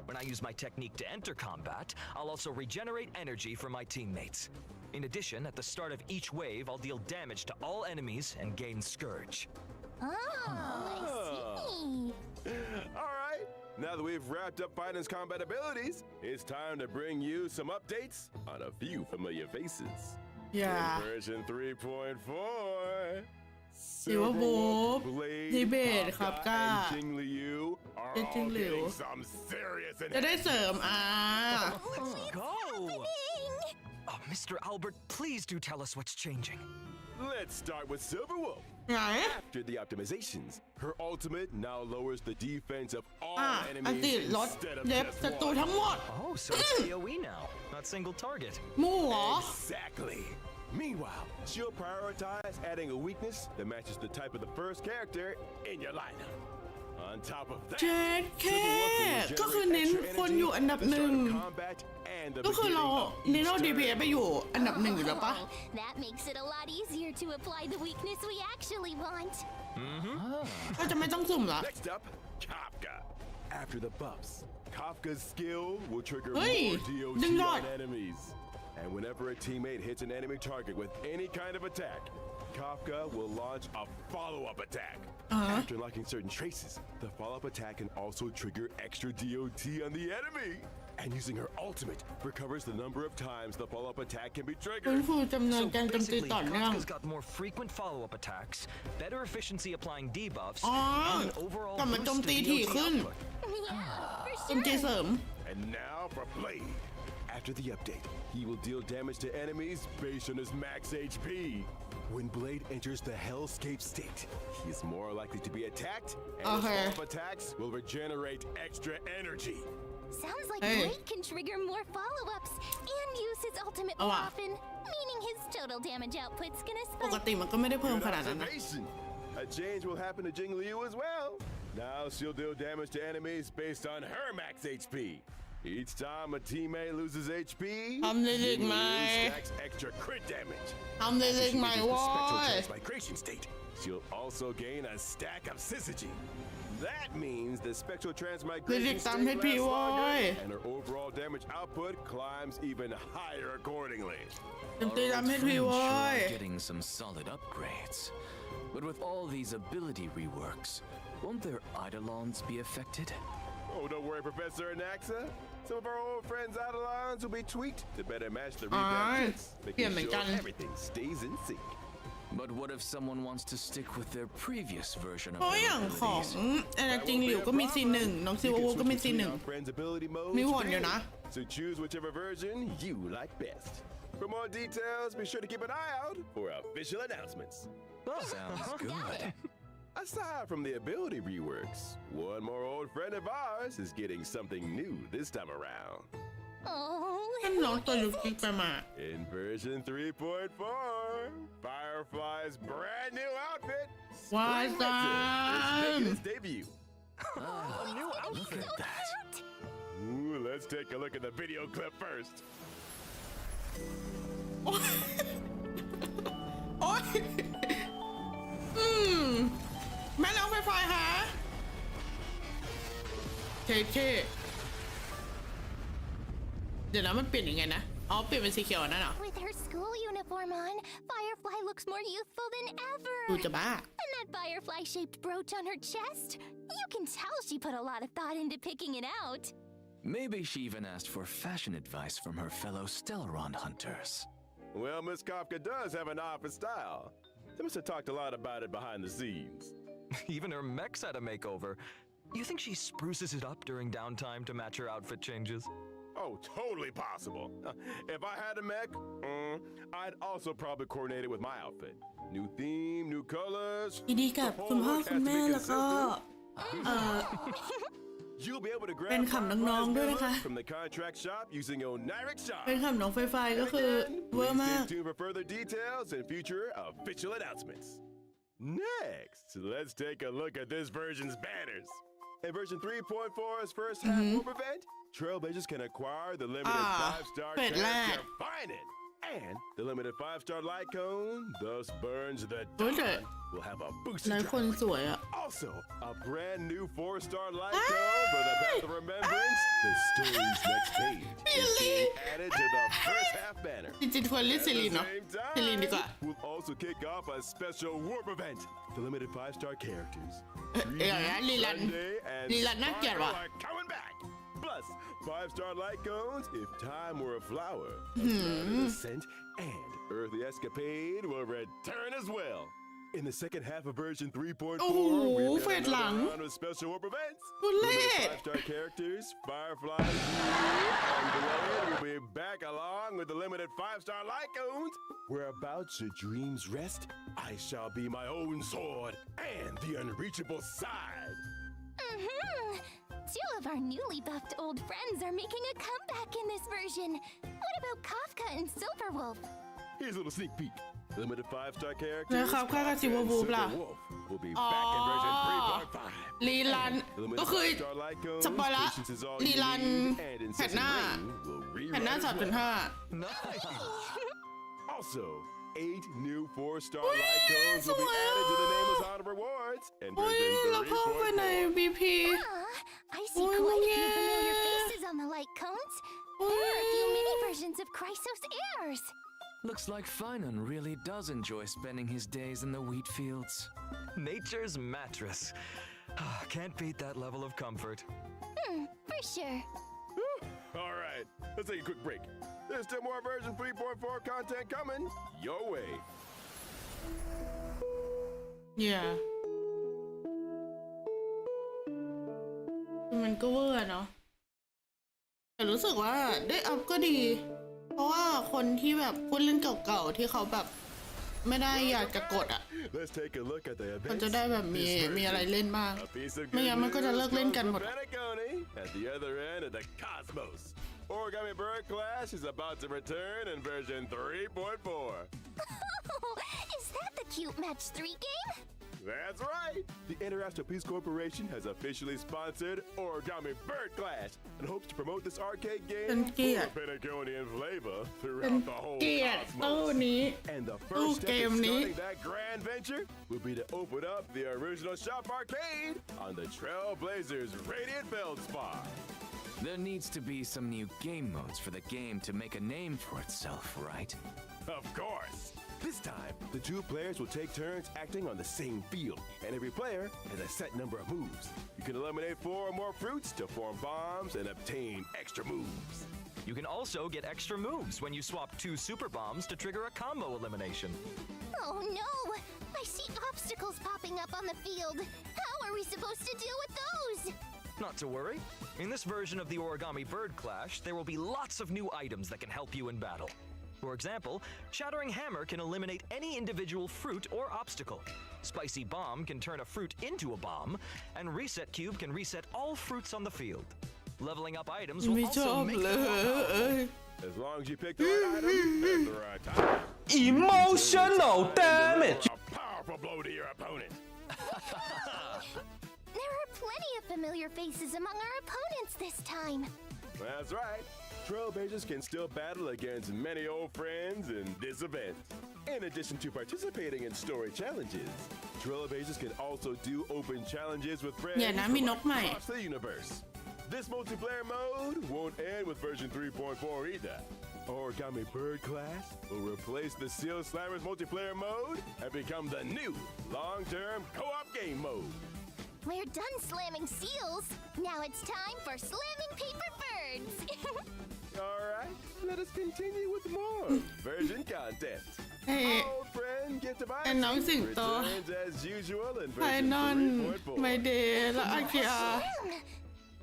When I use my technique to enter combat, I'll also regenerate energy for my teammates. In addition, at the start of each wave, I'll deal damage to all enemies and gain Scourge. Oh, I see. All right, now that we've wrapped up Finan's combat abilities, it's time to bring you some updates on a few familiar faces. Yeah. In version 3.4, Silverwolf, Blade, Tibet, Kafka, Kafka, and Jing Liu are and Jing all Liu. getting some serious จะได้ enhancements. เสริมLet's go! Oh, Mr. Albert, please do tell us what's changing. Let's start with Silverwolf. ไหน After the optimizations, her ultimate now lowers the defense of all อันติ enemies ลด instead of เล็บ just ศัตรู one. ทั้งหมด Oh, so it's AoE now, not single target. มู่เหรอ Exactly. Meanwhile, she'll prioritize adding a weakness that matches the type of the first character in your lineup. On top of that, เจ็ดแค่ Silverwolf will ก็คือ generate เน้น extra คน energy อยู่อันดับ at the หนึ่ง start of combat and the ก็คือเรา beginning of เน้น each เรา DPS turn. ไปอยู่อันดับ 1อยู่แล้วปะ That makes it a lot easier to apply the weakness we actually want. ก็จะไม่ต้องสุ่มละ Next up, Kafka. After the buffs, Kafka's skill will trigger Hey, more DOT ding dong. on enemies. And whenever a teammate hits an enemy target with any kind of attack, Kafka will launch a follow-up attack. After unlocking certain traces, the follow-up attack can also trigger extra DOT on the enemy. And using her ultimate recovers the number of times the follow-up attack can be ฟื้น triggered. ฟูจำนวน So การโจมตี basically, ต่อเนื่อง Kafka's got more frequent follow-up attacks, better efficiency applying debuffs, อ๋อ and an overall กลับมาโจม boost ตี to ถี่ DOT ขึ้น output. Yeah, for โจมตี sure. เสริม And now for Blade. After the update, he will deal damage to enemies based on his max HP. When Blade enters the Hellscape state, he is more likely to be attacked, and his Okay. follow-up attacks will regenerate extra energy. Sounds like Hey. Blade can trigger more follow-ups and use his ultimate Oh, more wow. often, meaning his total damage output's gonna ปก spike. ติมันก็ไม่ได้เพิ่ม Good ขนาดนั้นนะ observation. A change will happen to Jing Liu as well. Now she'll deal damage to enemies based on her max HP. Each time a teammate loses HP, ทำได้อีก Jing ไหม Liu stacks extra crit damage. ทำได้อีกไหม She enters โว้ the spectral ย transmigration state. She'll also gain a stack of syzygy. That means the spectral transmigration Physics state on HP, lasts longer, boy. and her overall damage output climbs even higher accordingly. โจมตีดำให้ที Our โว้ old ย friend sure getting some solid upgrades. But with all these ability reworks, won't their eidolons be affected? Oh, don't worry, Professor Anaxa. Some of our old friends' Eidolons will be tweaked to better match the revamped kits, making sure everything stays in sync. But what if someone wants to stick with their previous version of เพราะอ their ย่างของ abilities? แอนนาจริงหลิวก็มีซีนหนึ่งน้องซิววูก็มีซีนหนึ่ง Our friends' ability modes มีวนอยู่นะ so choose whichever version you like best. For more details, be sure to keep an eye out for official announcements. Sounds good. Aside from the ability reworks, one more old friend of ours is getting something new this time around. Oh, ท่านน้องตัวยุกิไปมา In version 3.4, Firefly's brand new outfit, What's Spring Winter, is making its debut. A new outfit. Look at that. Ooh, let's take a look at the video clip first. โอ๊ยแม่น้องไฟไฟฮะเท่เดี๋ยวนะมันเปลี่ยนยังไงนะอ๋อเปลี่ยนเป็นสีเขียวนั่นเหรอ with her school uniform on, Firefly looks more youthful than ดู ever. จะบ้า And that firefly-shaped brooch on her chest, you can tell she put a lot of thought into picking it out. Maybe she even asked for fashion advice from her fellow Stellaron hunters. Well, Miss Kafka does have an eye for style. They must have talked a lot about it behind the scenes. Even her mech's had a makeover. You think she spruces it up during downtime to match her outfit changes? Oh, totally possible. If I had a mech, I'd also probably coordinate it with my outfit. New theme, new colors. ยินดีกับ The whole คุณพ่อ look คุณ has to แม่ be แล้วก็ You'll be able to เป็น grab คำน้องๆด้วยนะคะ Firefly's from the contract shop using Oniric Shop. เป็นคำน้องไฟไฟก็คือ Again, เวอร์ please มาก stay tuned for further details and future official announcements. Next, let's take a look at this version's banners. In version 3.4's first half warp event, Trailblazers can acquire the limited 5-star เป็ดแรก character Find It, and the limited 5-star light cone thus burns the เฮ้ยแต่ dawn. Will have a ห boosted ลายคน drive. สวยอะ Also, a brand new 4-star light cone for the Path of Remembrance. The story's next page is being added to the first half banner. จริงๆควรเรียก At ซิลิน the เนาะ same ซิลินดีกว่า time, we'll also kick off a special warp event. The limited 5-star characters. เดี๋ยวนะลีลัน Sunday and ลีลันน่าเกลียดว่ะ Sparkle are coming back. Plus, 5-star light cones if time were a flower. A scent and Earthly Escapade will return as well. In the second half of version 3.4, Oh, we've got vet lang. another round of special warp events. ทุเรศ Limited 5-star characters, Firefly, and Blade will be back along with the limited 5-star light cones. Whereabouts your dreams rest, I shall be my own sword and the unreachable side. Two of our newly buffed old friends are making a comeback in this version. What about Kafka and Silverwolf? Here's a little sneak peek. Limited 5-star แล้ว characters, ครับข้ากับ Kafka ซิว and วูฟล่ะ Silverwolf will be back in version 3.5. ลีลัน The limited ก็คือ 5-star light cones, สปอยละ patience is all ลี you ลัน need, and แผ่น incessant หน้า rain will แผ่นหน้า rewrite as well. 3.5 Nice. Also, 8 new 4-star light cones will be added to the nameless honor rewards in โอ้ย version แล้วเข้าไปใน 3.4. BP I see Oh, quite a few yeah. familiar faces on the light cones. There are a few mini versions of Chrysos heirs. Looks like Finan really does enjoy spending his days in the wheat fields. Nature's mattress. Can't beat that level of comfort. For sure. All right, let's take a quick break. There's still more version 3.4 content coming your way. เนี่ยมันก็เวอร์เนาะแต่รู้สึกว่าได้อัพก็ดี เพราะว่าคนที่แบบพูดเล่นเก่าๆที่เขาแบบไม่ได้อยากจะกดอ่ะ Let's take a look at the มัน events. จะได้แบบมี This มีอะไร version. เล่นบ้าง A piece of ไม่ good งั้นมันก็จะ news เลิกเล่น comes กันหม from ด Penacony at the other end of the cosmos. Origami Bird Clash is about to return in version 3.4. Is that the cute match 3 game? That's right! The International Peace Corporation has officially sponsored Origami Bird Clash and hopes to promote this arcade game เป็นเกียร full ติ of Penaconian flavor เป็น throughout the whole เกียรติตู้ cosmos. นี้ And the ตู้ first เก step in มนี้ starting that grand venture will be to open up the original shop arcade on the Trailblazers Radiant Feldspar. There needs to be some new game modes for the game to make a name for itself, right? Of course! This time, the 2 players will take turns acting on the same field, and every player has a set number of moves. You can eliminate 4 or more fruits to form bombs and obtain extra moves. You can also get extra moves when you swap 2 super bombs to trigger a combo elimination. Oh no! I see obstacles popping up on the field. How are we supposed to deal with those? Not to worry. In this version of the Origami Bird Clash, there will be lots of new items that can help you in battle. For example, Shattering Hammer can eliminate any individual fruit or obstacle. Spicy Bomb can turn a fruit into a bomb, and Reset Cube can reset all fruits on the field. Leveling up items will ไม่ชอ also บ make เล them more powerful. ย As long as you pick the right item at the right time. Emotional damage. A powerful blow to your opponent. There are plenty of familiar faces among our opponents this time. That's right. Trailblazers can still battle against many old friends in this event. In addition to participating in story challenges, Trailblazers can also do open challenges with friends อย่านะมีนกใหม่ across the universe. This multiplayer mode won't end with version 3.4 either. Origami Bird class will replace the Seal Slammers multiplayer mode and become the new long-term co-op game mode. We're done slamming seals. Now it's time for slamming paper birds. All right, let us continue with more version content. เอ้ย Old friend get to buy ไอ้น้องสิงโต returns as usual in ไพ version นอน ไม 3.4. เดย์และอากิอา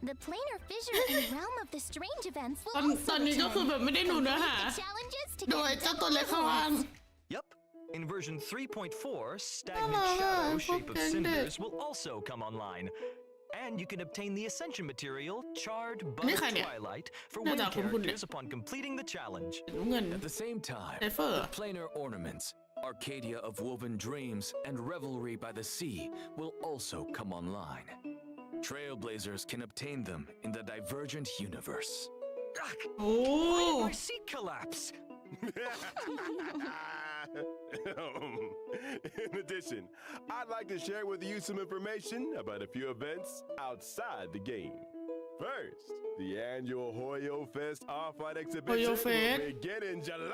The planar fissure and realm of the strange events will ตอน also นี้ก็คือแบบไม่ได้ดูเนื้อหา the challenges to โดย get เจ้าตัว double เล็กข้างล่าง rewards. Yup. In version 3.4, Ah, Stagnant Shadow, Shape of fucking Cinders, dick. will also come online. And you can obtain the Ascension material, Charred อันนี้ Bud ใครเนี่ย Twilight, for น่า win จะคุ้นๆเนี่ย characters upon completing the challenge. เงิน At the same time, Cipher. the planar ornaments, Arcadia of Woven Dreams, and Revelry by the Sea will also come online. Trailblazers can obtain them in the Divergent universe. โอ้ Why did my seat collapse? In addition, I'd like to share with you some information about a few events outside the game. First, the annual Hoyo Fest Offline Exhibition Hoyo will Fest begin in July.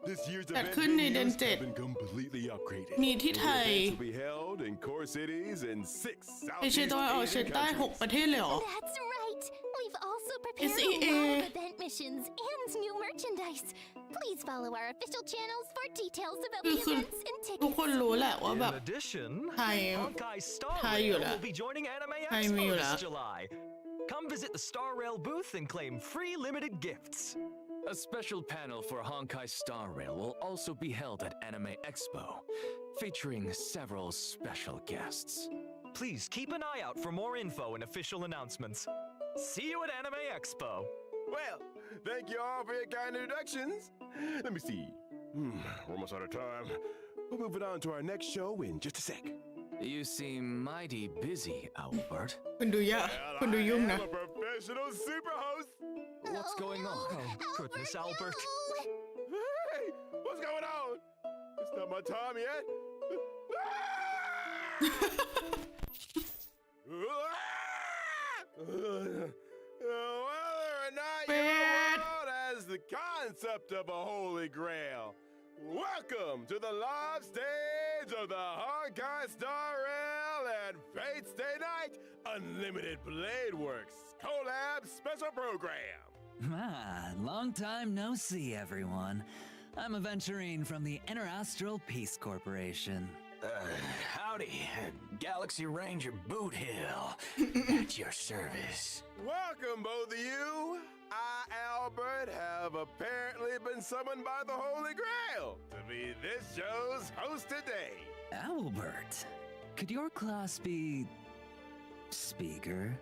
This year's จัด event ขึ้นในเดือน venues เจ็ด have been completely upgraded. มีที่ The ไทย events will be held in core cities in 6 เอเชีย Southeast ตะวันออกเฉีย Asian งใต้ 6 countries. ประเทศเลยเหรอ That's right. We've also prepared SEA. a lot of event missions and new merchandise. Please follow our official channels for details about the คือ events and ทุก tickets. คนรู้แหละว่าแบบ In addition, Thai Honkai Star Thai Rail อยู่แล้ว will be joining Anime Thai Expo มีอยู่แล้ว this July. Come visit the Star Rail booth and claim free limited gifts. A special panel for Honkai Star Rail will also be held at Anime Expo, featuring several special guests. Please keep an eye out for more info and official announcements. See you at Anime Expo. Well, thank you all for your kind introductions. Let me see. We're almost out of time. We'll move it on to our next show in just a sec. You seem mighty busy, Albert. คุณดูยากคุณดูยุ่งนะ I'm a professional super host. What's going on? Oh, goodness, Albert. Hey, what's going on? It's not my time yet. Whether or not you know as the concept of a holy grail. Welcome to the live stage of the Honkai Star Rail and Fate's Day Night Unlimited Blade Works collab special program. Ah, long time no see, everyone. I'm Aventurine from the Interastral Peace Corporation. Howdy, Galaxy Ranger Boot Hill, at your service. Welcome, both of you. I, Albert, have apparently been summoned by the Holy Grail to be this show's host today. Albert, could your class be... speaker?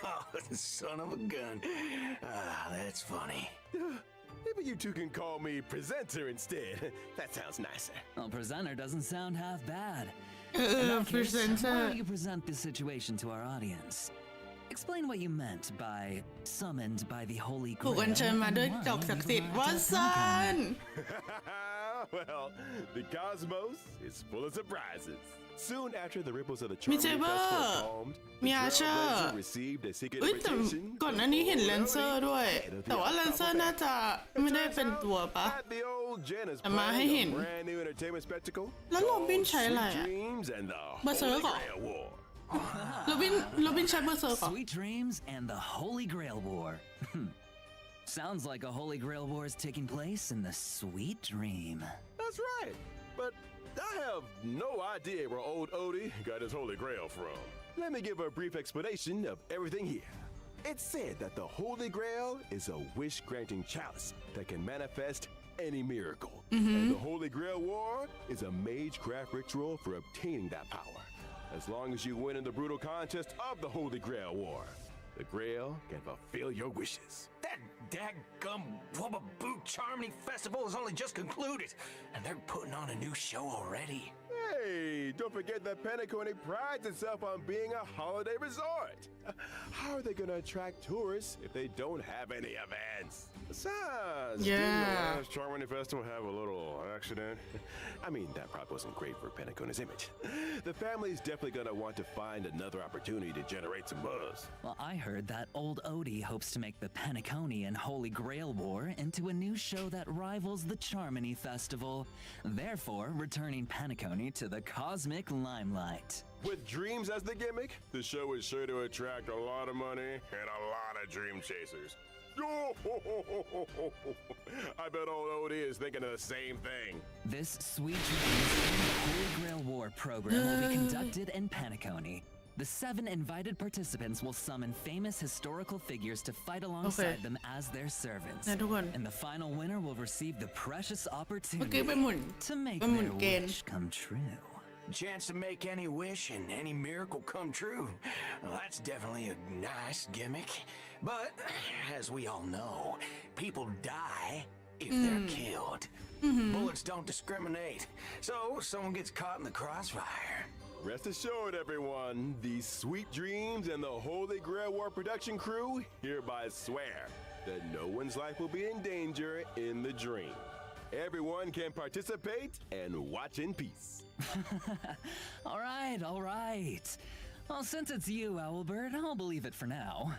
Oh, son of a gun. Ah, that's funny. Maybe you two can call me presenter instead. That sounds nicer. Well, presenter doesn't sound half bad. เออ Why presenter don't you present this situation to our audience? Explain what you meant by summoned by the Holy ถูก Grail อัญเชิญมาด้วย and ดอก why ศัก you ดิ์สิทธิ์ arrived วั at สั Honkai. น Well, the cosmos is full of surprises. Soon after the ripples of the มี Charming เจเบอ Festival ร์ calmed, มี the อาเชอร์ Trailblazer received a secret เอ้ยแต่ invitation ก่อนหน้านี้เห็นแลนเซอร์ด้วย แต่ว่าแลนเซอร์น่าจะไม่ได้เป็นตัวปะ At the old Jen is แต่มาให้ planning เห็น a brand new entertainment spectacle แล้วโรบิน called ใช้อะไร Sweet อะ Dreams and the Berserk Holy เหรอ Grail War. โรบินใช้เบอร์เซอร์ก่อน Sweet dreams and the Holy Grail War. Sounds like a Holy Grail War is taking place in the Sweet Dream. That's right. But I have no idea where old Odie got his Holy Grail from. Let me give a brief explanation of everything here. It's said that the Holy Grail is a wish-granting chalice that can manifest any miracle. And the Holy Grail War is a magecraft ritual for obtaining that power. As long as you win in the brutal contest of the Holy Grail War, the Grail can fulfill your wishes. That daggum Wubba Boot Charmony Festival has only just concluded, and they're putting on a new show already. Hey, don't forget that Penacony prides itself on being a holiday resort. How are they going to attract tourists if they don't have any events? Besides, didn't the last Charmony Festival have a little accident? I mean, that probably wasn't great for Penacony's image. The family's definitely going to want to find another opportunity to generate some buzz. Well, I heard that old Odie hopes to make the Penacony and Holy Grail War into a new show that rivals the Charmony Festival, therefore returning Penacony to the cosmic limelight. With dreams as the gimmick, the show is sure to attract a lot of money and a lot of dream chasers. I bet old Odie is thinking of the same thing. This Sweet Dreams Holy Grail War program will be conducted in Penacony. The 7 invited participants will summon famous historical figures to fight alongside them as their servants. And the final winner will receive the precious opportunity to make their wish come true. Chance to make any wish and any miracle come true. Well, that's definitely a nice gimmick. But, as we all know, people die if they're killed. Bullets don't discriminate, so someone gets caught in the crossfire. Rest assured, everyone, these Sweet Dreams and the Holy Grail War production crew hereby swear that no one's life will be in danger in the dream. Everyone can participate and watch in peace. All right. Well, since it's you, Owlbird, I'll believe it for now.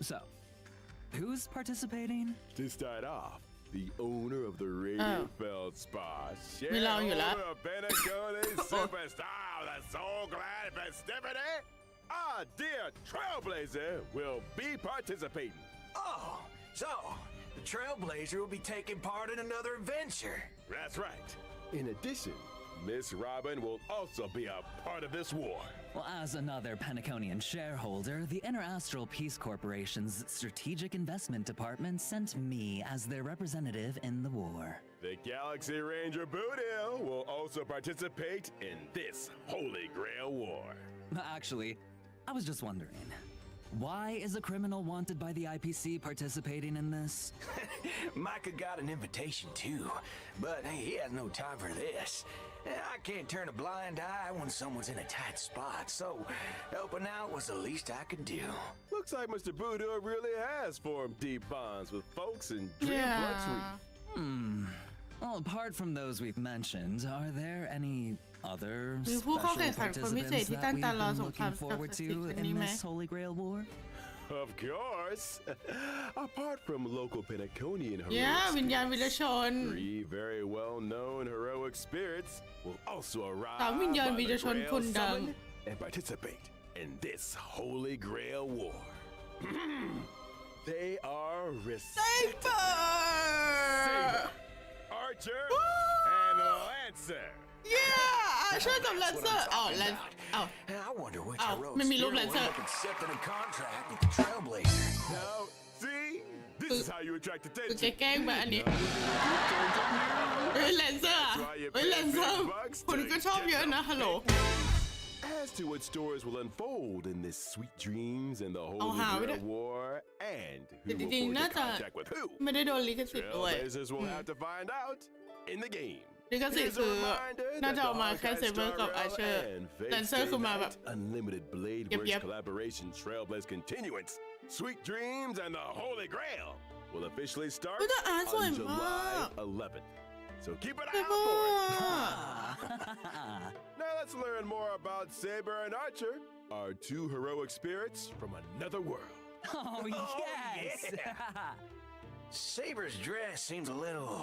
So, who's participating? To start off, the owner of the Radio Feld Spa, shareholder of Penacony superstar, the Soul Glad festivity, our dear Trailblazer will be participating. Oh, so the Trailblazer will be taking part in another adventure. That's right. In addition, Miss Robin will also be a part of this war. Well, as another Penaconian shareholder, the Interastral Peace Corporation's Strategic Investment Department sent me as their representative in the war. The Galaxy Ranger Boodle will also participate in this Holy Grail War. Actually, I was just wondering, why is a criminal wanted by the IPC participating in this? Micah got an invitation too, but he has no time for this. I can't turn a blind eye when someone's in a tight spot, so helping out was the least I could do. Looks like Mr. Boodle really has formed deep bonds with folks in Dreamblood Suite. Well, apart from those we've mentioned, are there any other มีผู้เข้า special แข่งขันคนพิเศษ participants ที่ that ตั้ง we've ตารอ been สงคราม looking กับ forward ศักดิ์สิท to ธิ์อัน in นี้ไหม this Holy Grail War? Of course. Apart from local Penaconian วิญญาณวิรชน 3 very well-known heroic spirits will also arrive 3 วิญญาณ by วิร the ชน Grail คนดัง Summon and participate in this Holy Grail War. They are Saber! Archer and Lancer. Archer กับ Lancer อ๋อ I wonder which อ้าว heroic ไม่มีรูป spirit Lancer wound up accepting a contract with the Trailblazer. Now, see? This is how you attract คือ attention. แกล้งมาอันนี้Lancer อะLancer คนก็ชอบเยอะนะฮัลโหล As to what stories will unfold in this Sweet Dreams and the Holy Grail War, and who will forge a contact with who, ไม่ได้โดนลิขสิทธิ์ด้วย Trailblazers will have to find out in the game. ลิขสิทธิ์ Here's a คือ reminder น่า that จะ the เอามาแค่ Honkai Saber กับ Star Archer Rail and Fate Lancer Stay คือมาแบบ Night Unlimited Blade Yep, Works yep. collaboration Trailblaze Continuance, Sweet Dreams and the Holy Grail will officially start แต่อาร์ตสวย on มาก July 11th. So keep an eye เซ out เบอ for ร์ it. Now let's learn more about Saber and Archer, our 2 heroic spirits from another world. Oh, yes! Saber's dress seems a little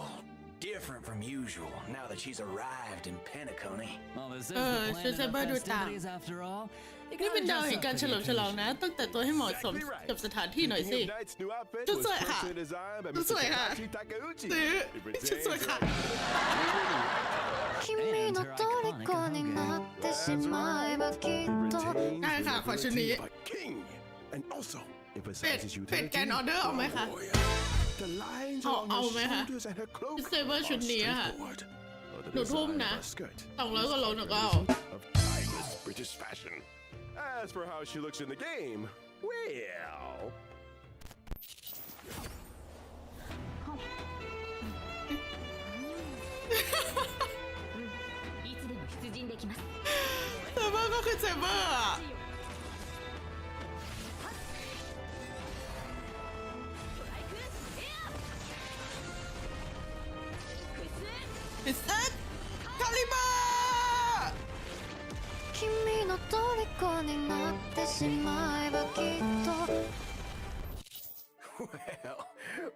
different from usual now that she's arrived in Penacony. Well, this is ชุด the เซเบอร์ planet ดู of ต่าง festivities after all. You นี่ gotta เป็นดาว dress แห่ง up การ for เฉ the ลิมฉลอง occasion. นะตั้งแต่ตัวให้เหมาะสม Exactly right. กับสถานที่หน่อย The สิ King of Knight's new outfit Just was like her. personally designed by Just Mr. like her. Takashi Takeuchi. ซื้อ It ชุดสวย pertains ค่ะ 君の虜になってしまえばきっと ได้ค่ะขอชุดนี้ of a king and also เป็ด emphasizes เป็ด utility แกนออเดอร์เอาไหมคะ of a warrior. The lines Oh, along her oh, man. shoulders and her cloak It's saber are should be, straightforward. The หนูทุ่ม design นะ of her skirt 200 กว่าโลหนูก็เอา of timeless British fashion. As for how she looks in the game, well. เซเบอร์ก็คือเซเบอร์อะพิเศษคาลิเบอร์ 君の虜になってしまえばきっと Well,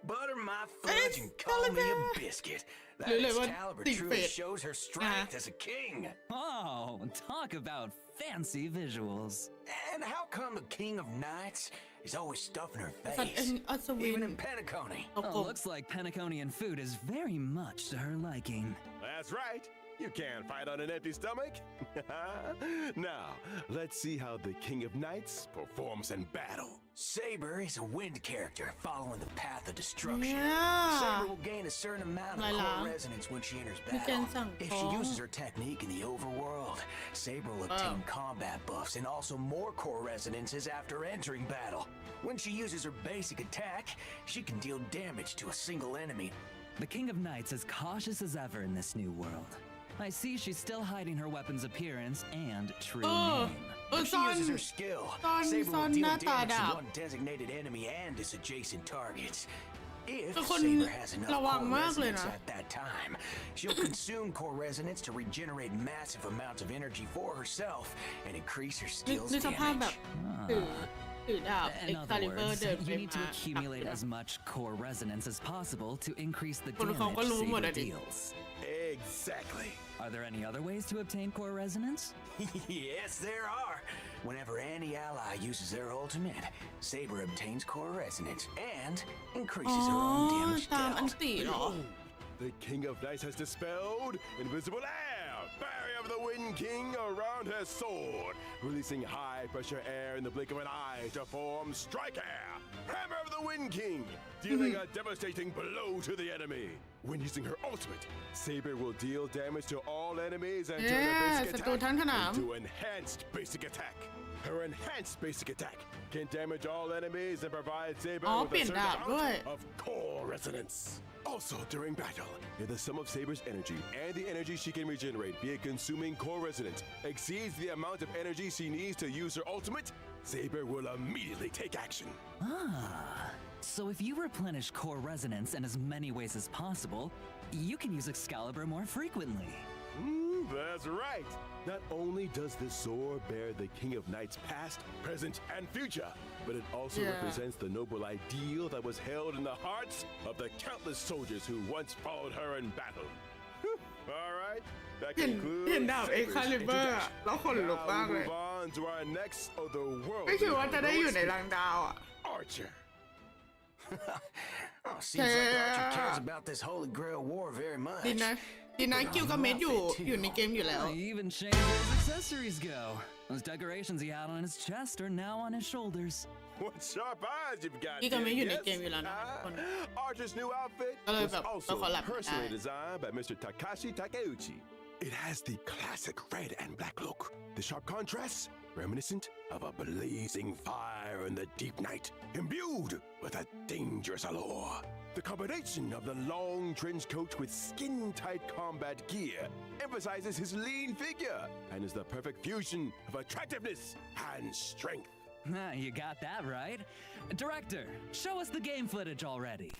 butter my fudge and call me a biscuit. That Excalibur truly shows her strength as a king. Oh, talk about fancy visuals. And how come the King of Knights is always stuffing her สัตว์ face? อัศวิน Even in Penacony. Oh, looks like Penaconian food is very much to her liking. That's right. You can't fight on an empty stomach. Now, let's see how the King of Knights performs in battle. Saber is a wind character following the path of destruction. Yeah. Saber will gain a certain amount of core resonance when she enters battle. If she uses her technique in the overworld, Saber will obtain combat buffs and also more core resonances after entering battle. When she uses her basic attack, she can deal damage to a single enemy. The King of Knights is cautious as ever in this new world. I see she's still hiding her weapon's appearance and true name. If she uses her skill, Saber will deal damage to one designated enemy and its adjacent targets. If Saber has enough core resonance at that time, she'll consume core resonance to regenerate massive amounts of energy for herself and increase her skill's ในสภาพแบบ ถือดาบ In other Excalibur words, เดินไป you need to มา accumulate as much core resonance as possible to increase the คนเขา damage ก็รู้หมด Saber อะดิ deals. Exactly. Are there any other ways to obtain core resonance? Yes, there are. Whenever any ally uses their ultimate, Saber obtains core resonance and increases her own damage ตามอัน dealt. ติเหรอ The King of Knights has dispelled invisible air, barrier of the Wind King around her sword, releasing high-pressure air in the blink of an eye to form Strike Air, Hammer of the Wind King, dealing a devastating blow to the enemy. When using her ultimate, Saber will deal damage to all enemies and turn her basic ศัตรูทั้งสนาม attack into enhanced basic attack. Her enhanced basic attack can damage all enemies and provide Saber อ๋อ with เปลี่ a ยน certain ดาบด้วย amount of core resonance. Also, during battle, if the sum of Saber's energy and the energy she can regenerate via consuming core resonance exceeds the amount of energy she needs to use her ultimate, Saber will immediately take action. So if you replenish core resonance in as many ways as possible, you can use Excalibur more frequently. That's right. Not only does this sword bear the King of Knights past, present, and future, but it also represents the noble ideal that was held in the hearts of the countless soldiers who once followed her in battle. All right, that เห็น concludes ดาบ Saber's Excalibur อะ introduction. แล้วขนลุก Now มาก we เลย move on to our next otherworldly ไม่คิดว่าจะได้อยู่ใน heroic รังดาวอ่ะ Archer. Oh, seems like Archer cares about this Holy Grail War very much. ดีนะกิลกาเมดอยู่ในเกมอยู่แล้ว He even changed where his accessories go. Those decorations he had on his chest are now on his shoulders. What sharp eyes you've got, นี่ก็ไม่อยู่ใน yes? เกมอยู่แล้วนะทุกคน Archer's new outfit ก็เลย was แบบเรา also ขอหลับได้ personally designed by Mr. Takashi Takeuchi. It has the classic red and black look. The sharp contrasts, reminiscent of a blazing fire in the deep night, imbued with a dangerous allure. The combination of the long trench coat with skin-tight combat gear emphasizes his lean figure and is the perfect fusion of attractiveness and strength. You got that right. Director, show us the game footage already.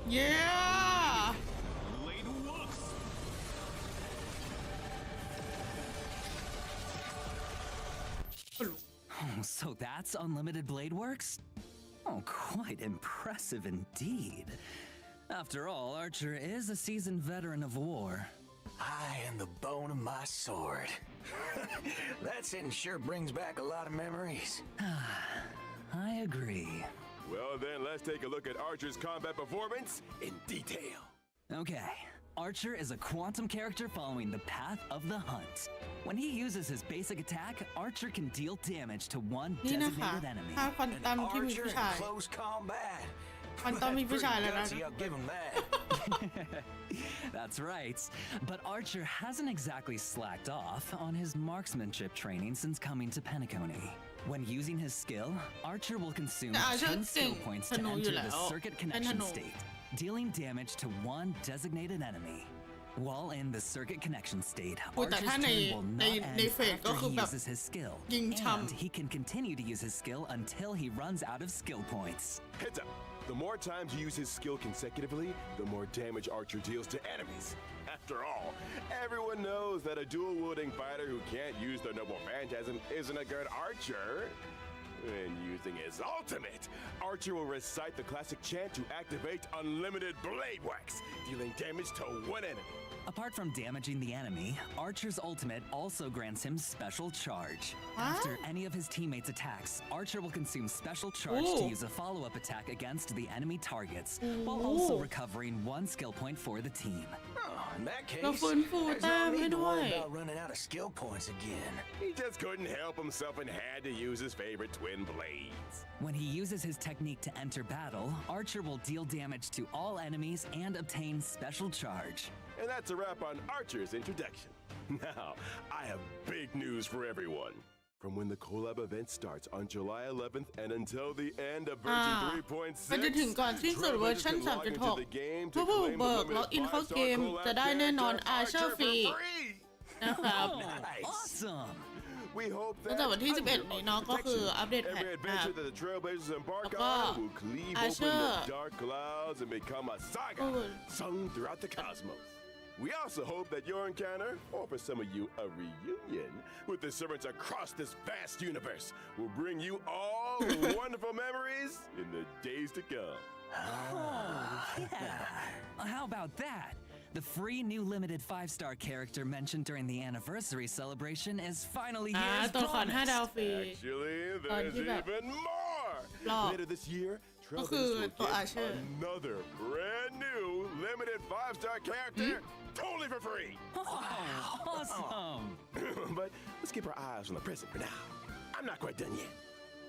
Yeah! Oh, so that's unlimited blade works? Oh, quite impressive indeed. After all, Archer is a seasoned veteran of war. I am the bone of my sword. That sentence sure brings back a lot of memories. I agree. Well, then let's take a look at Archer's combat performance in detail. Okay. Archer is a quantum character following the path of the hunt. When he uses his basic attack, Archer can deal damage to one นี่นะคะ designated enemy. ถ้าควอนตัมที่มี Archer ผู้ in ชาย close combat. ควอนตัมมีผู้ชายแล้วนะ Gutsy, I'll give him that. That's right. But Archer hasn't exactly slacked off on his marksmanship training since coming to Penacony. When using his skill, Archer will consume แต่ Archer 10 skill เก่ง points ธ to นูอยู่ enter แล้ the ว circuit เป็นธ connection นู state, dealing damage to one designated enemy. While in the circuit connection state, อุ๊ยแต่ Archer's ถ้าใน turn will ใน not ใน end เฟสก็ after คือ he แบบ uses his skill, ยิงช่ำ and he can continue to use his skill until he runs out of skill points. Heads up. The more times you use his skill consecutively, the more damage Archer deals to enemies. After all, everyone knows that a dual-wielding fighter who can't use the noble phantasm isn't a good archer. When using his ultimate, Archer will recite the classic chant to activate unlimited blade wax, dealing damage to one enemy. Apart from damaging the enemy, Archer's ultimate also grants him special charge. After any of his teammates' attacks, Archer will consume special charge to use a follow-up attack against the enemy targets, while also recovering one skill point for the team. Oh, in that case, ก็ฟื้นฟู there's แต้ม no ให้ need to ด้วย worry about running out of skill points again. He just couldn't help himself and had to use his favorite twin blades. When he uses his technique to enter battle, Archer will deal damage to all enemies and obtain special charge. And that's a wrap on Archer's introduction. Now, I have big news for everyone. From when the collab event starts on July 11th and until the end of version มันจะถึง 3.6, ก่อนสิ้นสุดเวอร์ชัน trailblazers can log into the game 3.6 to ผู้ claim เบิก the ล็อกอิน limited เข้าเก 5-star ม collab จะได้แน่นอน character อาเชอ Archer ร์ฟรี for free. นะครับ Nice. Awesome! We hope ตั้ง that แต่วันที่ under 11 นี้เนาะก็คืออัปเดตแพท every นะครับ adventure that the trailblazers embark แล้วก็ on will cleave open Archer the dark clouds and become a saga sung throughout the cosmos. We also hope that your encounter, or for some of you, a reunion with the servants across this vast universe will bring you all wonderful memories in the days to come. Yeah! How about that? The free new limited 5-star character mentioned during the anniversary celebration is finally อ่า here as ตัวละคร 5 ดาว promised. ฟรี Actually, Oh, there's give up. even more! Love. Later this year, ก็คือ Trailblazers will ตัว get Archer another brand new limited 5-star character totally for free. Awesome! But let's keep our eyes on the present for now. I'm not quite done yet.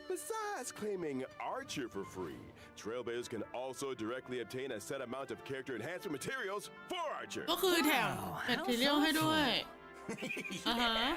Besides claiming Archer for free, Trailblazers can also directly obtain a set amount of character enhancement materials for Archer. ก็คือแถมแมทเทียลให้ด้วย Yeah.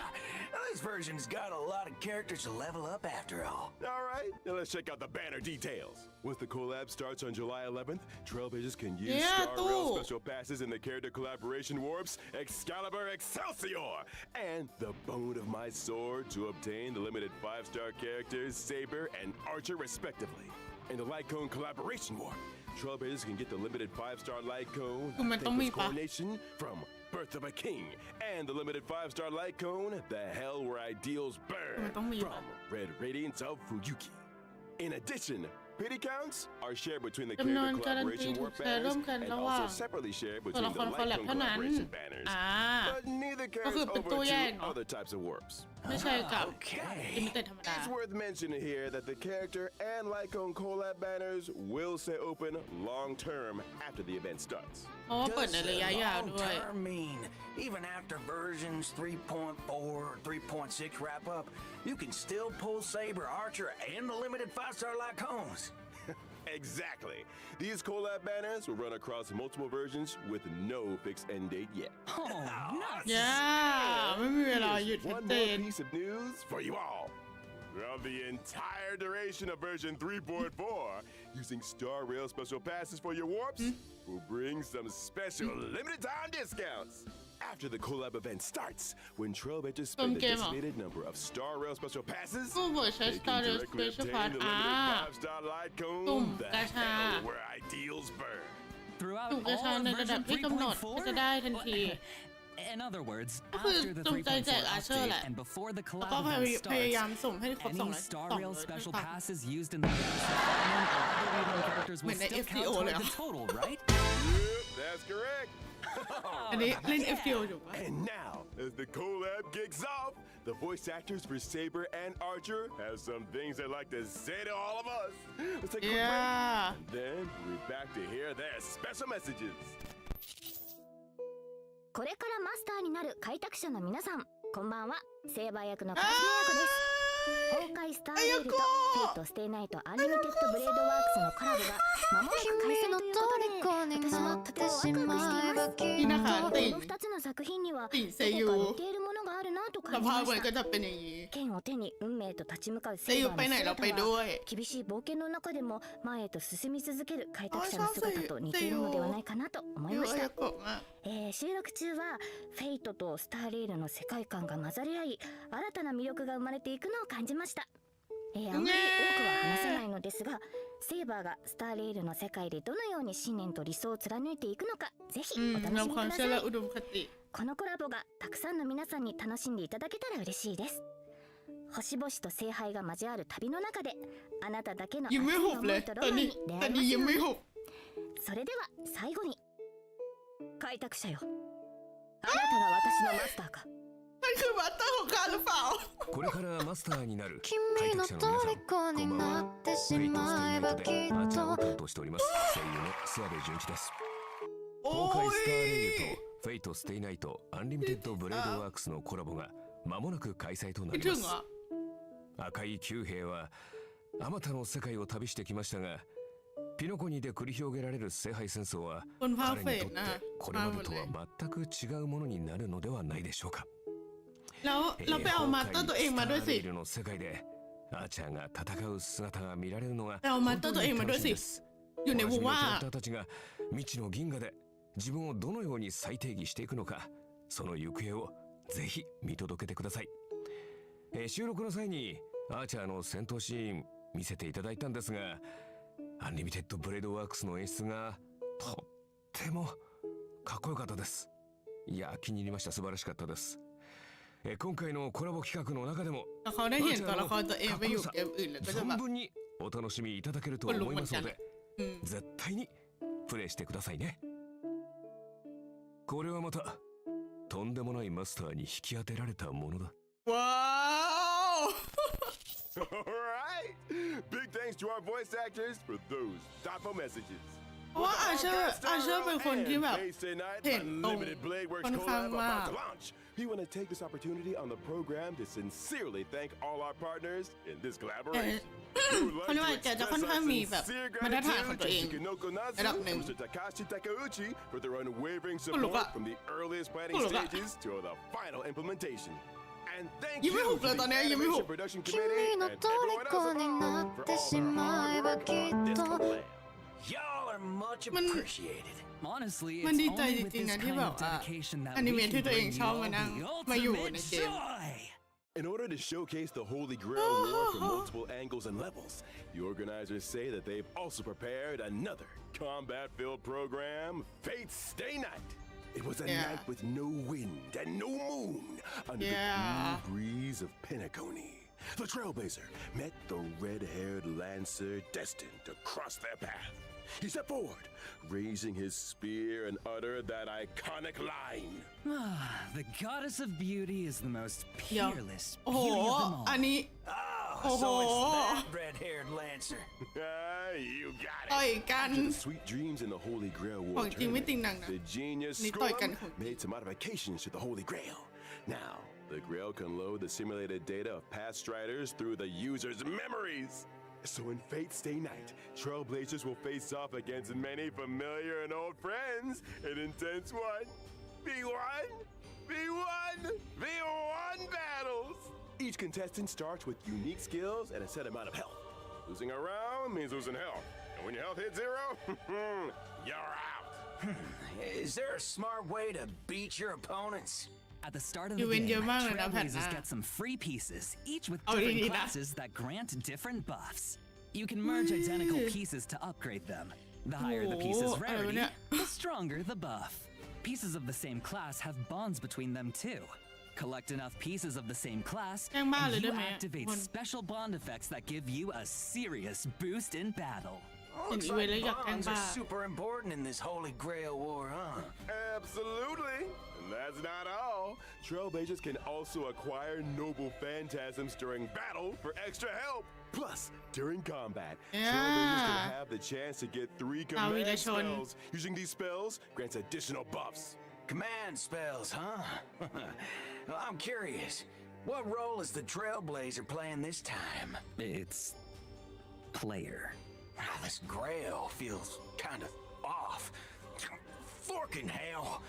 Now, this version's got a lot of characters to level up after all. All right, now let's check out the banner details. Once the collab starts on July 11th, Trailblazers can use Yeah, Star Rail too. special passes in the character collaboration warps Excalibur Excelsior and the Bone of My Sword to obtain the limited 5-star characters Saber and Archer respectively. In the Light Cone collaboration warp, Trailblazers can get the limited 5-star Light Cone, คือมันต้องมี Thankless ปะ Coronation from Birth of a King, and the limited 5-star Light Cone, The Hell Where Ideals Burn, มันต้องมีปะ from Red Radiance of Fuyuki. In addition, pity counts are shared between the จำนวน character การันตี collaboration ถู warp กแชร์ร่วม banners กัน and ระหว่าง also separately shared ตัว between ละค the รคอล Light แลบ Cone เท่านั้น collaboration banners. อ่า But neither ก็คือ carries เป็น over ตัวแยก to เนาะ other types of warps. ไม่ใช่กับ Okay. ลิมิเต็ดธรรมดา It's worth mentioning here that the character and Lycone collab banners will stay open long term after the event starts. เพราะว่าเปิดในระยะยาว Does ด้วย long-term mean even after versions 3.4 or 3.6 wrap up, you can still pull Saber, Archer, and the limited 5-star Lycones? Exactly. These collab banners will run across multiple versions with no fixed end date yet. Oh, nuts! ย่าไม่มีเวลาหยุด Here's ชัด one เจ more น piece of news for you all. Throughout the entire duration of version 3.4, using Star Rail special passes for your warps will bring some special limited time discounts. After the collab event starts, when Trailblazers spend a Game on. designated number of Star Rail special passes, ผู้เปิดใช้ they Star can Rail directly Special obtain the Pass limited 5-star light ตุ่ม cone, the กาชา hell where ideals burn. Throughout ถูกกระชา all ใน of ระดับ version ที่กำหนดก็จะได้ทันที In other words, ก็คือ after the จงใจแจก 3.4 Archer แหละ update and before the แล้วก็ collab event พยายาม starts, ส่งให้ครบ any 200 Star Rail special 200 passes used in the various development or other regional characters will เหมือนใน still count FTO toward เลย the อะ total, right? Yep, that's correct. อันนี้เล่น FTO อยู่ปะ And now, as the collab kicks off, the voice actors for Saber and Archer have some things they'd like to say to all of us. Let's take a quick break, and then we're back to hear their special messages. これからマスターになる開拓者の皆さん、こんばんは。セーバー役のカズミヤコです。崩壊スターレールとフェイトステイナイトアンリミテッドブレードワークスのコラボが間もなく開催ということで、私もとてもワクワクしています。นี่นะคะติ่ง この2つの作品にはど ติ่ง こ เซ か ยู 似ているものがあるなと ส 感じ ภาพ ま มัน し ก็ た。 จะเป็นอย่างนี้ 剣を手に運命と立ち向かう เซ セー ยู バ ไป ー ไหน の เราไป 姿 ด้ว はい 厳しい冒険の中でも前へと進み続ける開拓者の姿と似ているのではないかなと思いまし ยู た อาโกะอะ 収録中はフェイトとスターレールの世界観が混ざり合い新たな魅力が生まれていくのを感じました。あんまり多くは話せないのですが、セーバーがスターレールの世界でどのように信念と理想を貫いていくのかぜひ อืม お楽 เรา しみ ควา く ม だ เชื่อ さ และ い。 อุดมคติ このコラボがたくさんの皆さんに楽しんでいただけたら嬉しいです。星々と聖杯が交わる旅の中であなただけの熱い ยิ้มไม่หุบ 思 เลย いと ต ロ อน マン นี้ に出 ตอ 会 น いま นี้ す ยิ้ม よ ไม่หุบ それでは最後に開拓者よ、あなたが私のマスターか。 นั่นคือมาสเตอร์ของการหรือเปล่า これからマスターになる開君の拓者の皆さん、虜にこんばんは。なってしフェイトステイまナイトでえばきっアーチャーをと担当しております声優の諏訪部純一です。 โอ้ 崩壊スターレー ย ルとフェイトステイナイトアンリミテッドブレードワークスのコラボが間もなく開催とな คิด り ถึ ま ง す。 อ่ะ 赤い九兵はあまたの世界を旅してきましたが、ピノコニで繰り広げられる聖杯戦争は คนภาค 彼 เฟ にと ด っ นะ てこれまでとは全く違うものになるのではないでしょうか。 แล้วเราไปเอามาสเตอร์ตัวเองมาด้วยสิ 崩壊スターレールの世界でアーチャーが戦う姿が見られるのが ไปเอามาส 本 เตอ 当 ร์ตัวเอง に มาด้ว 楽 ย しみ สิ です。 อยู่ใน おな วู じみの ว่า キャラクターたちが未知の銀河で自分をどのように再定義していくのか、その行方をぜひ見届けてください。収録の際にアーチャーの戦闘シーン見せていただいたんですが、アンリミテッドブレードワークスの演出がとってもかっこよかったです。いや、気に入りました。素晴らしかったです。今回のコラボ企画の中でも แต่เขาได้เห็นตัวละครตัวเองไปอยู่เกมอื่นแล้วก็จะแบ 存 บ 分にお楽しみいただけると思いますので、 อืม 絶対にプレイしてくださいね。これはまたとんでもないマスターに引き当てられたものだ。 ว้าว Alright! Big thanks to our voice actors for those thoughtful messages. เพราะว่าอาเชอร์เป็นคนที่แบบเห็นตรงค่อนข้างมาก We want to take this opportunity on the program to sincerely thank all our partners in this collaboration. เขาเรียกว่าแกจะค่อนข้างมีแบบมาตรฐานของตัวเองระดับหนึ่ง Mr. Takashi Takeuchi for their unwavering คนลุก support อะ from the earliest ค planning นลุกอะ stages to the final implementation. And thank ยิ้ม you ไม่หุบ to เลยตอน the นี้ยิ้มไม่หุบ Animation Production Committee 君の and everyone else 虜にな involved っ for て all し their ま hard え work ばき on っ this と collab. Y'all are much Man- appreciated. Honestly, มัน it's ดีใจ only จ with ริง this ๆนะที่ kind แบบ of ว่า dedication that อนิ we เมะ can ที่ตัวเอง bring ช you อบ all มานั่ง the มาอยู่ใน ultimate เกม joy. In order to showcase the Holy Grail War from multiple angles and levels, the organizers say that they've also prepared another combat-filled program, Fate Stay Night. It was a Yeah. night with no wind and no moon under Yeah. the cool breeze of Penacony. The Trailblazer met the red-haired Lancer destined to cross their path. He stepped forward, raising his spear and uttered that iconic line. The goddess of beauty is the most เดี๋ยว peerless โอ้โห beauty of them all. อันนี้ Oh, so Oh. it's that red-haired Lancer. You got ต่อย it. กัน After the sweet dreams in the Holy Grail ขอ War งจริงไม่ติงหนัง tournament, นะ the genius นี่ต่อยกัน Scrum ของจริง made some modifications to the Holy Grail. Now, the Grail can load the simulated data of past striders through the user's memories. So in Fate Stay Night, Trailblazers will face off against many familiar and old friends in intense V1 battles. Each contestant starts with unique skills and a set amount of health. Losing a round means losing health. And when your health hits zero, you're out. Is there a smart way to beat your opponents? At the start of You the win game, your money now, Trailblazers Pat. get some free pieces, each with Oh, you different need that. classes that grant different buffs. You can merge identical pieces to upgrade them. The higher the piece's Oh, rarity, yeah. the stronger the buff. Pieces of the same class have bonds between them too. Collect enough pieces of the same class, แกล้งบ้าเลย and ได้ you ไหม activate คน special bond effects that give you a serious boost in battle. Looks you really like got bonds are back. super important in this Holy Grail War, huh? Absolutely. And that's not all. Trailblazers can also acquire noble phantasms during battle for extra help. Plus, during combat, Trailblazers can have the chance to get 3 command spells. Using these spells grants additional buffs. Command spells, huh? Well, I'm curious. What role is the Trailblazer playing this time? It's player. This Grail feels kind of off. Forking hell.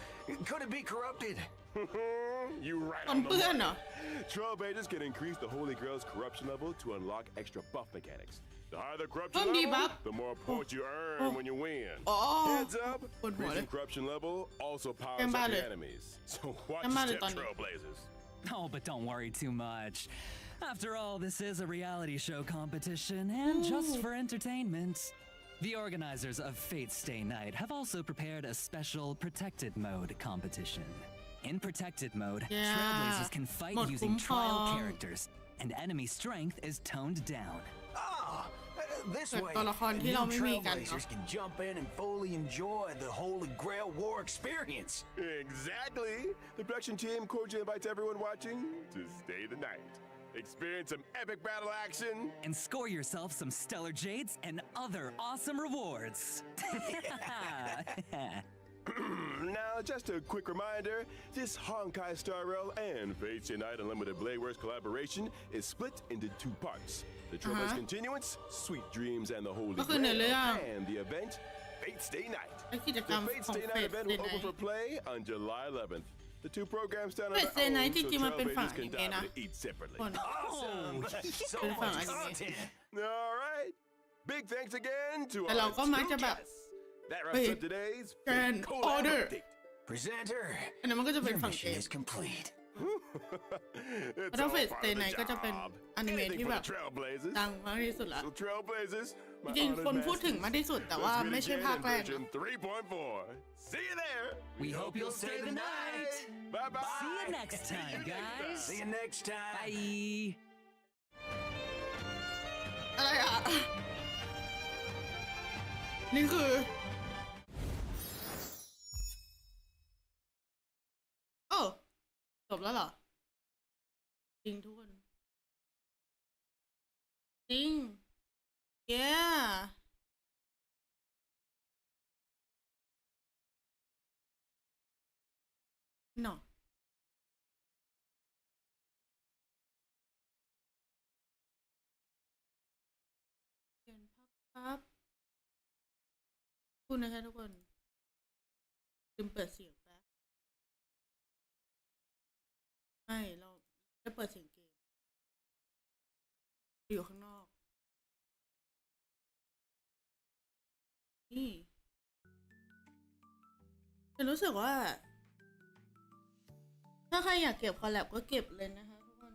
Could it be corrupted? You right คน on เปื้อน the เหรอ money. Trailblazers can increase the Holy Grail's corruption level to unlock extra buff mechanics. The higher the corruption Không đi level, bắp. the more points you earn when you win. Heads up, Buồn ngủ increasing đấy. corruption level also powers Em ba up the rồi. enemies. So watch Em ba your rồi step, toàn. Trailblazers. Oh, but don't worry too much. After all, this is a reality show competition, and just for entertainment. The organizers of Fate Stay Night have also prepared a special Protected Mode competition. In Protected Mode, Yeah. Trailblazers can fight Mode usingคุ้มครอง trial characters, and enemy strength is toned down. This แบบ way, ตัวละครที่เรา new ไม่มีกันเนาะ Trailblazers can jump in and fully enjoy the Holy Grail War experience. Exactly. The production team cordially invites everyone watching to stay the night. Experience some epic battle action. And score yourself some stellar jades and other awesome rewards. Now, just a quick reminder, this Honkai Star Rail and Fate Stay Night Unlimited Bladeworks collaboration is split into 2 parts. The Trailblazer Continuance, Sweet Dreams and the Holy ก็คือในเรื่อง Grail, and the event, Fate Stay Night. และกิจกร The รม Fate ของ Stay เฟ Night ส event เด will ย์ไน open for play on July 11th. The 2 programs stand on Fate their Stay Night own, จ so ริงๆมันเป็นฝั่ง Trailblazers อนิ can เมะนะ dive in each separately. คน Awesome! Soเป็นฝั่ง much อนิเมะ content. All right. Big thanks again to แต่ our เราก็มักจะ 2 แบบ guests. That เฮ้ย wraps up today's Grand Fate collab Order update. Presenter, อันนั้นมันก็จะเป็น your ฝั่งเก mission ม is complete. It's ถ้า all เฟส part เด of ย์ไน the ท์ก็จะเป็น job. อนิเมะ Anything ที่ for แบ the บ Trailblazers. ดังมากที่สุดละ So Trailblazers, จ my ริง honored ๆคนพูดถึง masters. มากที่สุดแต่ว่า Let's meet ไม่ใช่ again ภาค in แรกนะ version 3.4. See you there. We hope you'll stay the night. Bye bye. See you next time, guys. See you next time. Bye. อะไรอ่ะ นี่คือโอ้จบแล้วเหรอ จริงทุกคน จริง เย้เนาะเขียนพับคุณนะคะทุกคนลืมเปิดเสียงแป๊บไม่เราจะเปิดเสียงเกมอยู่ข้างนอก นี่ฉันรู้สึกว่า ถ้าใครอยากเก็บคอลแลบก็เก็บเลยนะคะทุกคน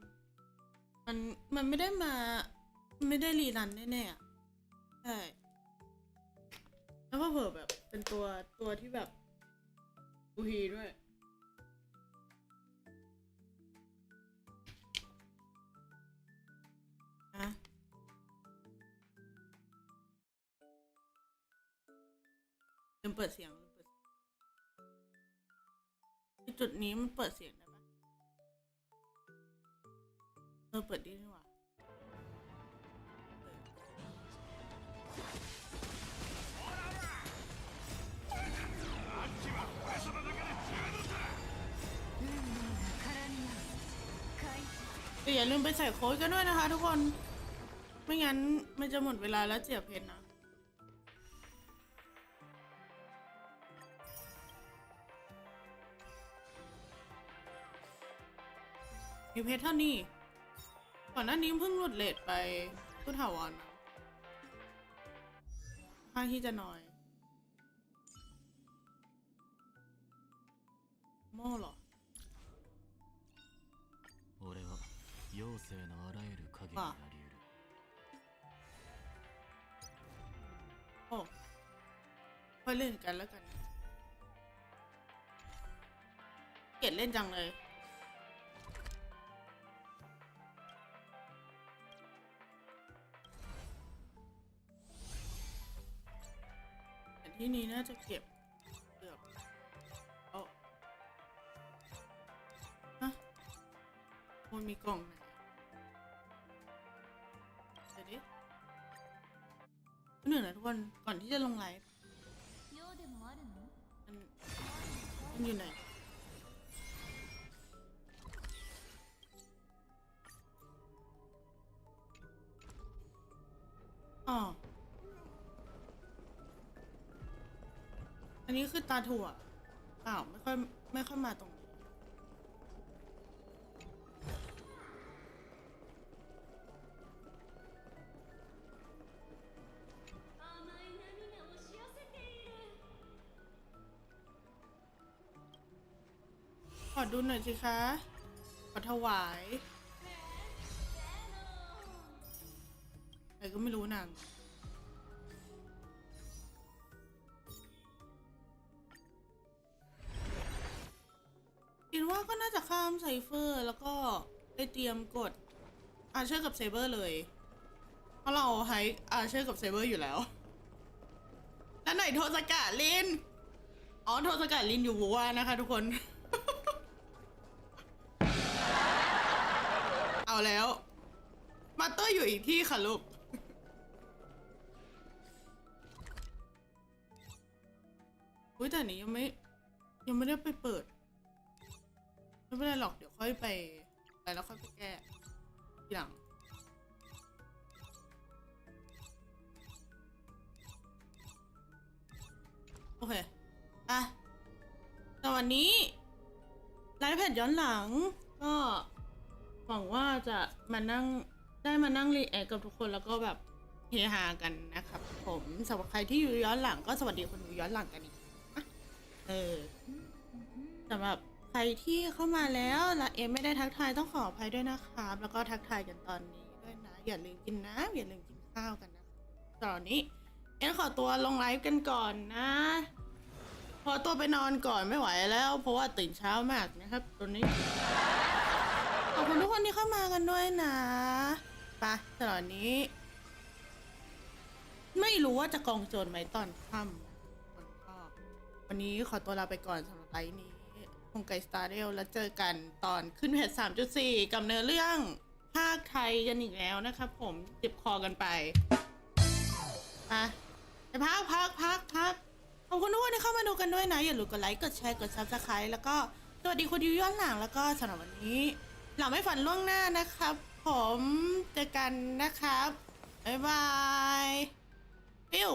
มันไม่ได้มา ไม่ได้รีรันแน่ๆอะใช่ แล้วก็เผื่อแบบเป็นตัวที่แบบดูฮีด้วยนะลืมเปิดเสียงจุดนี้มันเปิดเสียงได้ปะเปิดดีนี่หว่าอย่าลืมไปใส่โค้ดกันด้วยนะคะทุกคน ไม่งั้นมันจะหมดเวลาแล้วเสียเพชรนะ มีเพชรเท่านี้ ก่อนหน้านี้เพิ่งหลุดเลทไปพุทธาวรนะค่าที่จะน้อย โม่เหรอ 俺は妖精のあらゆる影になり得る โอ้ค่อยเล่นกันแล้วกัน เกลียดเล่นจังเลย แต่ที่นี้น่าจะเก็บเกือบเอาฮะ มันมีกล่องไหนเดี๋ยวดิหนึ่งนะทุกคนก่อนที่จะลงไลฟ์มันอยู่ไหนอ๋ออันนี้คือตาถั่วเปล่าไม่ค่อยมาตรงนี้ขอดูหน่อยสิคะขอถวายอะไรก็ไม่รู้นางคิดว่าก็น่าจะข้ามไซเฟอร์แล้วก็ไปเตรียมกดอาร์เชอร์กับเซเบอร์เลยเพราะเราไฮอาร์เชอร์กับเซเบอร์อยู่แล้วแล้วไหนโทสกะลินอ๋อโทสกะลินอยู่วัวนะคะทุกคน เอาแล้วมาเตอร์อยู่อีกที่ค่ะลูกอุ้ยแต่นี้ยังไม่ได้ไปเปิดไม่เป็นไรหรอกเดี๋ยวค่อยไปแล้วค่อยไปแก้ทีหลังโอเคอ่ะแต่วันนี้ไลฟ์แพทย้อนหลังก็หวังว่าจะมานั่งรีแอคกับทุกคนแล้วก็แบบเฮฮากันนะครับผมสำหรับใครที่อยู่ย้อนหลังก็สวัสดีคนดูย้อนหลังกันอีกสำหรับใครที่เข้ามาแล้วและไม่ได้ทักทายต้องขออภัยด้วยนะครับแล้วก็ทักทายกันตอนนี้ด้วยนะอย่าลืมกินน้ำอย่าลืมกินข้าวกันนะตอนนี้ขอตัวลงไลฟ์กันก่อนนะขอตัวไปนอนก่อนไม่ไหวแล้วเพราะว่าตื่นเช้ามากนะครับตอนนี้ขอบคุณทุกคนที่เข้ามากันด้วยนะไปตอนนี้ไม่รู้ว่าจะกองโจรไหมตอนค่ำวันนี้ขอตัวลาไปก่อนสำหรับไลฟ์นี้Honkai Star Rail แล้วเจอกันตอนขึ้นเพจ 3.4 กับเนื้อเรื่องภาคไทยกันอีกแล้วนะครับผมเจ็บคอกันไปพักขอบคุณทุกคนที่เข้ามาดูกันด้วยนะอย่าลืมกดไลค์กดแชร์กด Subscribe แล้วก็สวัสดีคนดูย้อนหลังแล้วก็สำหรับวันนี้เราไม่ฝันล่วงหน้านะครับผมเจอกันนะครับบ๊ายบายปิ้ว